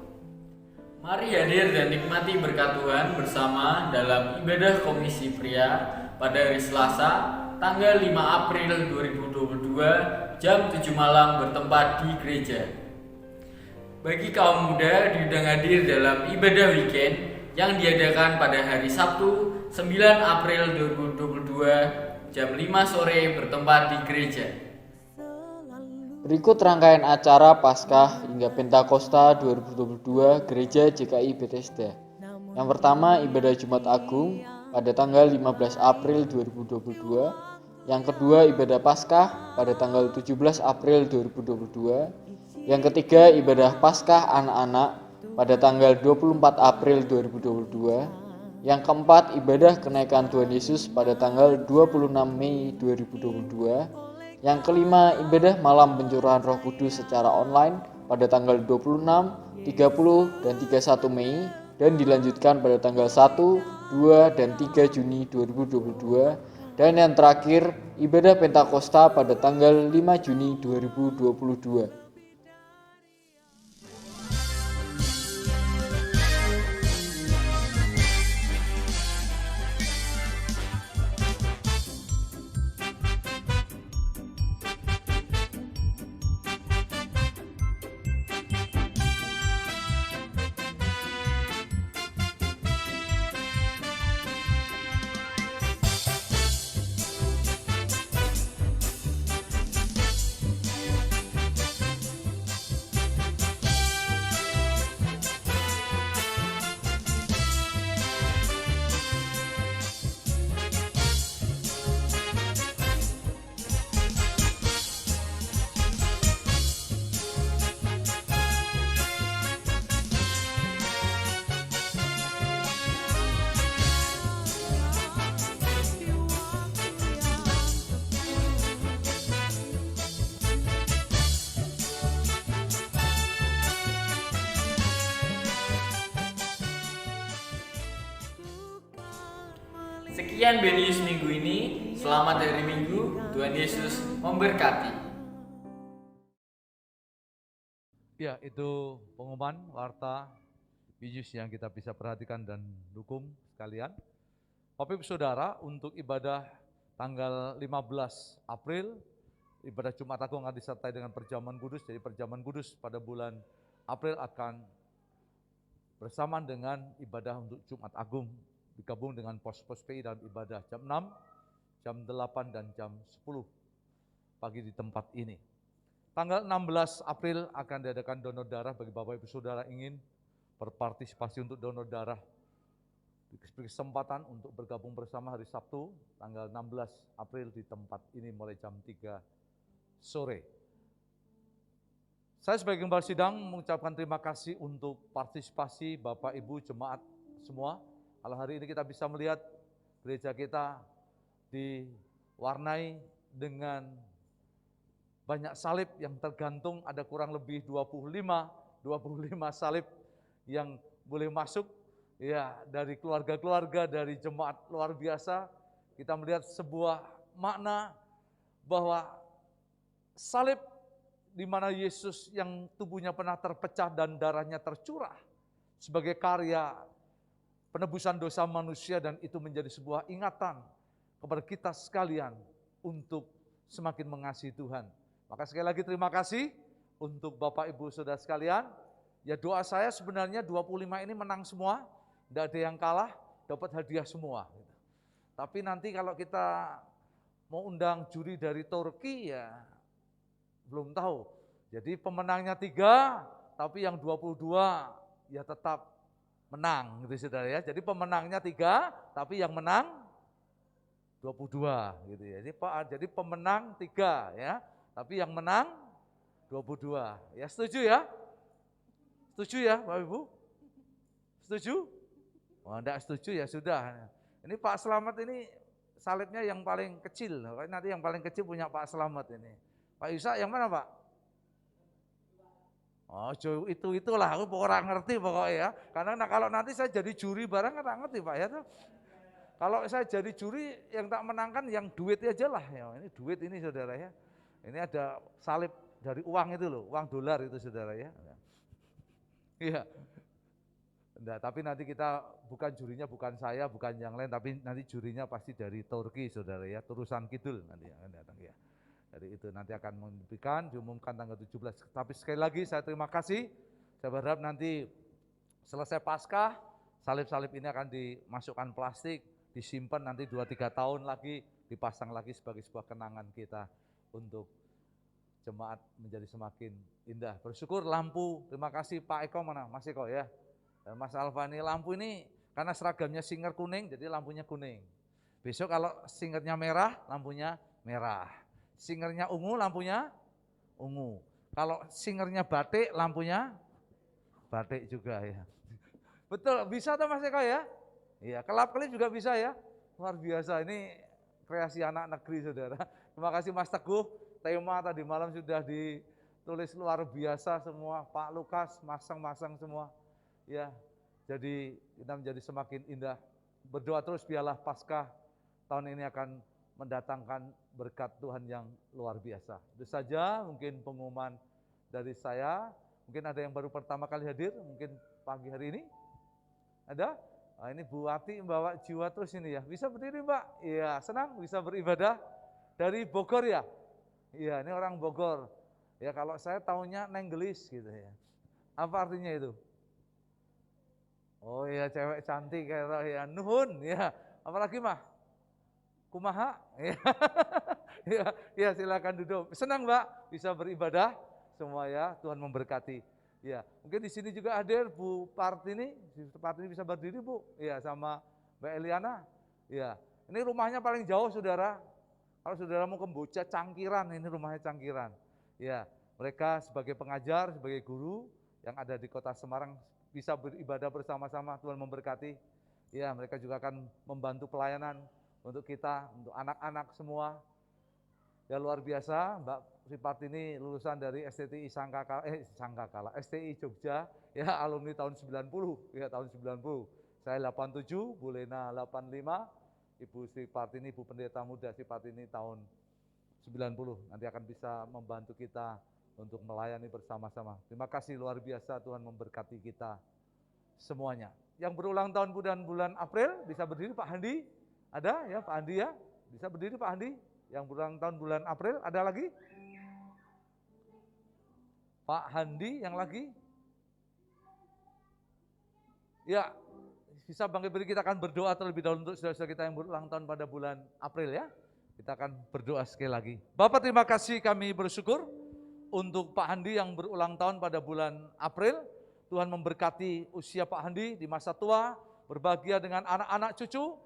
[SPEAKER 5] Mari hadir dan nikmati berkat Tuhan bersama dalam ibadah Komisi Pria pada hari Selasa tanggal 5 April 2022 jam 7 malam bertempat di gereja. Bagi kaum muda diundang hadir dalam ibadah weekend yang diadakan pada hari Sabtu 9 April 2022 jam 5 sore bertempat di gereja.
[SPEAKER 6] Berikut rangkaian acara Paskah hingga Pentakosta 2022 Gereja JKI Bethesda. Yang pertama, ibadah Jumat Agung pada tanggal 15 April 2022. Yang kedua, ibadah Paskah pada tanggal 17 April 2022. Yang ketiga, ibadah Paskah anak-anak pada tanggal 24 April 2022. Yang keempat, ibadah kenaikan Tuhan Yesus pada tanggal 26 Mei 2022. Yang kelima, ibadah malam pencurahan Roh Kudus secara online pada tanggal 26, 30, dan 31 Mei dan dilanjutkan pada tanggal 1, 2, dan 3 Juni 2022. Dan yang terakhir, ibadah Pentakosta pada tanggal 5 Juni 2022.
[SPEAKER 5] Sekian Benius minggu ini. Selamat hari Minggu. Tuhan Yesus memberkati.
[SPEAKER 3] Ya, itu pengumuman warta Benius yang kita bisa perhatikan dan dukung sekalian. Bapak Ibu Saudara, untuk ibadah tanggal 15 April, ibadah Jumat Agung akan disertai dengan perjamuan kudus. Jadi perjamuan kudus pada bulan April akan bersamaan dengan ibadah untuk Jumat Agung, digabung dengan pos-pos PI dalam ibadah jam 6, jam 8, dan jam 10 pagi di tempat ini. Tanggal 16 April akan diadakan donor darah bagi Bapak Ibu Saudara ingin berpartisipasi untuk donor darah. Kesempatan untuk bergabung bersama hari Sabtu, tanggal 16 April di tempat ini mulai jam 3 sore. Saya sebagai Gembala Sidang mengucapkan terima kasih untuk partisipasi Bapak Ibu Jemaat semua. Kalau hari ini kita bisa melihat gereja kita diwarnai dengan banyak salib yang tergantung, ada kurang lebih 25 salib yang boleh masuk ya dari keluarga-keluarga, dari jemaat luar biasa. Kita melihat sebuah makna bahwa salib di mana Yesus yang tubuhnya pernah terpecah dan darahnya tercurah sebagai karya penebusan dosa manusia, dan itu menjadi sebuah ingatan kepada kita sekalian untuk semakin mengasihi Tuhan. Maka sekali lagi terima kasih untuk Bapak Ibu Saudara sekalian. Ya, doa saya sebenarnya 25 ini menang semua, tidak ada yang kalah, dapat hadiah semua. Tapi nanti kalau kita mau undang juri dari Turki ya belum tahu. Jadi pemenangnya 3, tapi yang 22 ya tetap menang gitu saudara ya. Jadi pemenangnya 3, tapi yang menang 22 gitu ya. Jadi pemenang 3 ya, tapi yang menang 22. Ya, setuju ya? Setuju ya Bapak Ibu? Setuju? Oh, enggak setuju ya sudah. Ini Pak Slamet ini salibnya yang paling kecil. Nanti yang paling kecil punya Pak Slamet ini. Pak Isa yang mana Pak? Oh, itulah aku orang ngerti pokoknya ya. Karena kalau nanti saya jadi juri barang kan nggak ngerti Pak ya tuh. Kalau saya jadi juri yang tak menangkan yang duit aja lah ya. Ini duit ini saudara ya. Ini ada salib dari uang itu loh, uang dolar itu saudara ya. Iya. Enggak, tapi nanti kita bukan jurinya, bukan saya, bukan yang lain, tapi nanti jurinya pasti dari Turki saudara ya, Turusan Kidul nanti akan datang ya. Dari itu nanti akan diumumkan tanggal 17. Tapi sekali lagi saya terima kasih. Saya berharap nanti selesai Paskah, salib-salib ini akan dimasukkan plastik, disimpan nanti 2-3 tahun lagi, dipasang lagi sebagai sebuah kenangan kita untuk jemaat menjadi semakin indah. Bersyukur lampu, terima kasih Pak Eko mana? Mas Eko ya. Dan Mas Alfa ini lampu ini karena seragamnya singer kuning, jadi lampunya kuning. Besok kalau singernya merah, lampunya merah. Singernya ungu, lampunya ungu. Kalau singernya batik, lampunya batik juga ya. Betul, bisa tuh Mas Eko ya? Iya, kelap-kelip juga bisa ya. Luar biasa, ini kreasi anak negeri saudara. Terima kasih Mas Teguh, tema tadi malam sudah ditulis luar biasa semua. Pak Lukas masang-masang semua. Ya, jadi kita menjadi semakin indah. Berdoa terus biarlah Paskah tahun ini akan mendatangkan berkat Tuhan yang luar biasa. Itu saja mungkin pengumuman dari saya. Mungkin ada yang baru pertama kali hadir, mungkin pagi hari ini. Ada? Nah, ini Bu Wati membawa jiwa terus ini ya. Bisa berdiri Mbak? Iya, senang bisa beribadah dari Bogor ya? Iya, ini orang Bogor. Ya kalau saya tahunya Nenggelis gitu ya. Apa artinya itu? Oh iya, cewek cantik kayak ya. Nuhun ya. Apalagi mah? Kumaha? Ya, ya silakan duduk. Senang Mbak bisa beribadah semua ya. Tuhan memberkati. Ya, mungkin di sini juga hadir Bu Partini bisa berdiri Bu. Ya, sama Mbak Eliana. Ya, ini rumahnya paling jauh saudara. Kalau saudara mau ke Boca Cangkiran, ini rumahnya Cangkiran. Ya, mereka sebagai pengajar, sebagai guru yang ada di Kota Semarang bisa beribadah bersama-sama. Tuhan memberkati. Ya, mereka juga akan membantu pelayanan untuk kita, untuk anak-anak semua. Ya luar biasa, Mbak Partini lulusan dari STI STI Jogja, ya alumni tahun 90, ya tahun 90. Saya 87, Bu Lena 85, Ibu Sri Partini, Ibu Pendeta Muda Sri Partini tahun 90. Nanti akan bisa membantu kita untuk melayani bersama-sama. Terima kasih luar biasa, Tuhan memberkati kita semuanya. Yang berulang tahun bulan April, bisa berdiri Pak Handi? Ada ya Pak Handi ya? Bisa berdiri Pak Handi? Yang berulang tahun bulan April, ada lagi? Pak Handi yang lagi? Ya, bisa bangkit berdiri, kita akan berdoa terlebih dahulu untuk saudara-saudara kita yang berulang tahun pada bulan April ya. Kita akan berdoa sekali lagi. Bapak terima kasih, kami bersyukur untuk Pak Handi yang berulang tahun pada bulan April. Tuhan memberkati usia Pak Handi di masa tua, berbahagia dengan anak-anak cucu.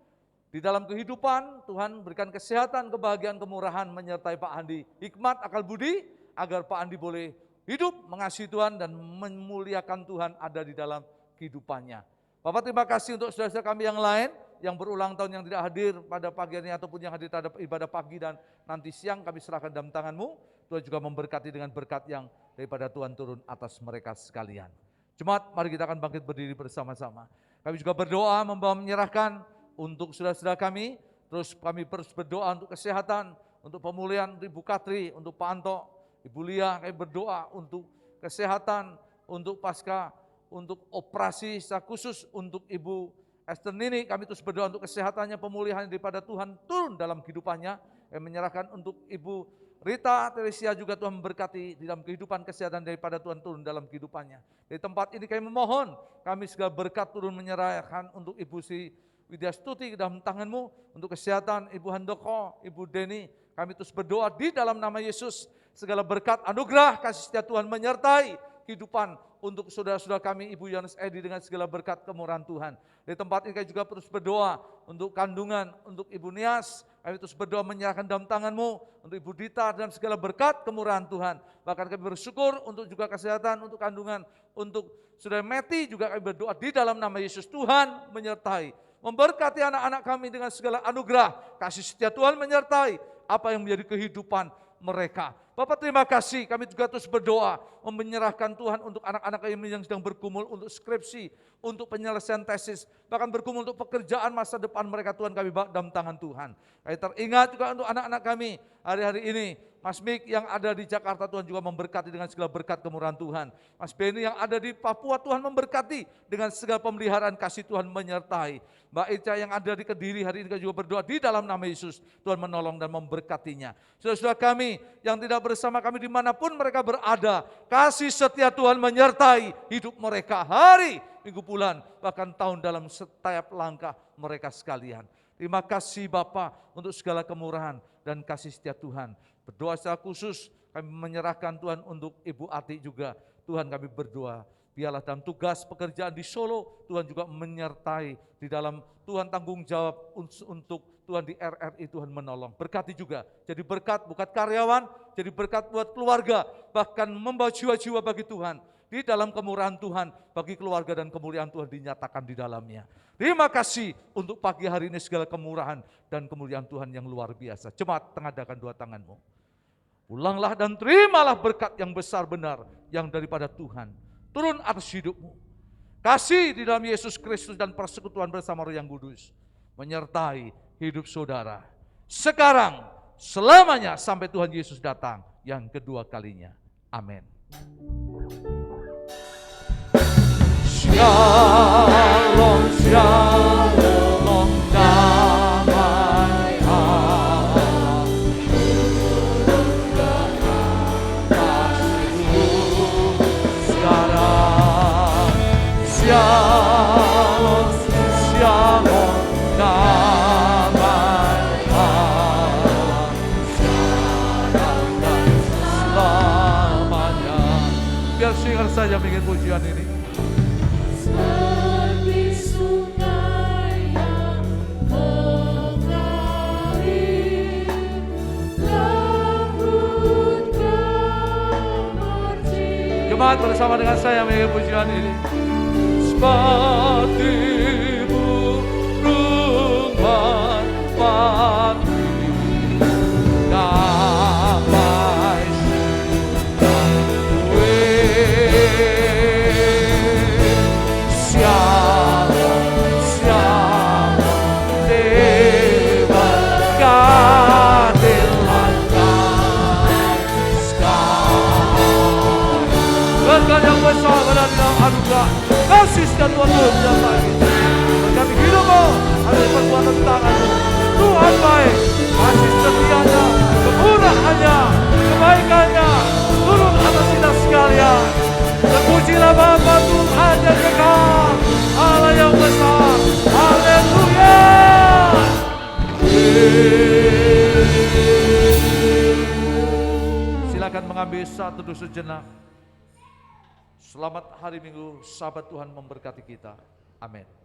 [SPEAKER 3] Di dalam kehidupan, Tuhan berikan kesehatan, kebahagiaan, kemurahan menyertai Pak Handi. Hikmat, akal budi, agar Pak Handi boleh hidup, mengasihi Tuhan, dan memuliakan Tuhan ada di dalam kehidupannya. Bapak terima kasih untuk saudara-saudara kami yang lain, yang berulang tahun yang tidak hadir pada pagi ini, ataupun yang hadir terhadap ibadah pagi dan nanti siang kami serahkan dalam tangan-Mu. Tuhan juga memberkati dengan berkat yang daripada Tuhan turun atas mereka sekalian. Jemaat, mari kita akan bangkit berdiri bersama-sama. Kami juga berdoa, menyerahkan untuk saudara-saudara kami, terus kami berdoa untuk kesehatan, untuk pemulihan Ibu Katri, untuk Pak Anto, Ibu Lia, kami berdoa untuk kesehatan, untuk pasca, untuk operasi secara khusus untuk Ibu Esther Nini, kami terus berdoa untuk kesehatannya, pemulihan daripada Tuhan turun dalam kehidupannya. Kami menyerahkan untuk Ibu Rita Teresia juga Tuhan memberkati di dalam kehidupan kesehatan daripada Tuhan turun dalam kehidupannya. Di tempat ini kami memohon, kami segala berkat turun menyerahkan untuk Ibu Sri Widya Stuti ke dalam tangan-Mu, untuk kesehatan Ibu Handoko, Ibu Deni, kami terus berdoa di dalam nama Yesus, segala berkat anugerah kasih setia Tuhan menyertai kehidupan untuk saudara-saudara kami, Ibu Yohanes Edi dengan segala berkat kemurahan Tuhan. Di tempat ini kami juga terus berdoa untuk kandungan, untuk Ibu Nias, kami terus berdoa menyerahkan dalam tangan-Mu, untuk Ibu Dita dan segala berkat kemurahan Tuhan. Bahkan kami bersyukur untuk juga kesehatan, untuk kandungan, untuk saudara Meti juga kami berdoa di dalam nama Yesus. Tuhan menyertai, memberkati anak-anak kami dengan segala anugerah, kasih setia Tuhan menyertai apa yang menjadi kehidupan mereka. Bapak terima kasih, kami juga terus berdoa, menyerahkan Tuhan untuk anak-anak kami yang sedang bergumul untuk skripsi, untuk penyelesaian tesis, bahkan bergumul untuk pekerjaan masa depan mereka. Tuhan kami bawa dalam tangan Tuhan. Kami teringat juga untuk anak-anak kami hari-hari ini, Mas Mik yang ada di Jakarta, Tuhan juga memberkati dengan segala berkat kemurahan Tuhan. Mas Beni yang ada di Papua, Tuhan memberkati dengan segala pemeliharaan kasih Tuhan menyertai. Mbak Ica yang ada di Kediri hari ini juga berdoa di dalam nama Yesus, Tuhan menolong dan memberkatinya. Saudara-saudara kami yang tidak bersama kami dimanapun mereka berada, kasih setia Tuhan menyertai hidup mereka hari, minggu, bulan, bahkan tahun dalam setiap langkah mereka sekalian. Terima kasih Bapa untuk segala kemurahan dan kasih setia Tuhan. Berdoa secara khusus kami menyerahkan Tuhan untuk Ibu Ati juga. Tuhan kami berdoa, biarlah dalam tugas pekerjaan di Solo, Tuhan juga menyertai di dalam Tuhan tanggung jawab untuk Tuhan di RRI Tuhan menolong. Berkati juga, jadi berkat bukan karyawan, jadi berkat buat keluarga, bahkan membawa jiwa-jiwa bagi Tuhan. Di dalam kemurahan Tuhan, bagi keluarga dan kemuliaan Tuhan dinyatakan di dalamnya. Terima kasih untuk pagi hari ini segala kemurahan dan kemuliaan Tuhan yang luar biasa. Jemaat, tengadakan dua tanganmu. Pulanglah dan terimalah berkat yang besar benar yang daripada Tuhan. Turun atas hidupmu. Kasih di dalam Yesus Kristus dan persekutuan bersama Roh yang Kudus menyertai hidup saudara. Sekarang, selamanya sampai Tuhan Yesus datang yang kedua kalinya. Amin. Shalom, shalom, damai Allah turunkan kasih-Mu sekarang. Shalom, shalom, damai Allah sekarang dan selamanya. Biar singer saja bikin pujian ini.
[SPEAKER 4] Seperti sungai yang mengalir, lembut kemercik.
[SPEAKER 3] Jemaat bersama dengan saya menyanyi pujian ini. Seperti burung merpati, damai sudah Shalom, shalom, diberkatilah sekarang. Berkat yang besar ada di dalam anugerah kasih dan Tuhan menyertai kita. Berkati hidupmu, ada perbuatan tanganmu. Tuhan baik, kasih setianya, kemurahannya, kebaikannya turun atas kita sekalian. Terpujilah Bapa Tuhan yang kekal, Allah yang besar. Haleluya. Silakan mengambil satu duduk sejenak. Selamat hari Minggu, sahabat Tuhan memberkati kita. Amin.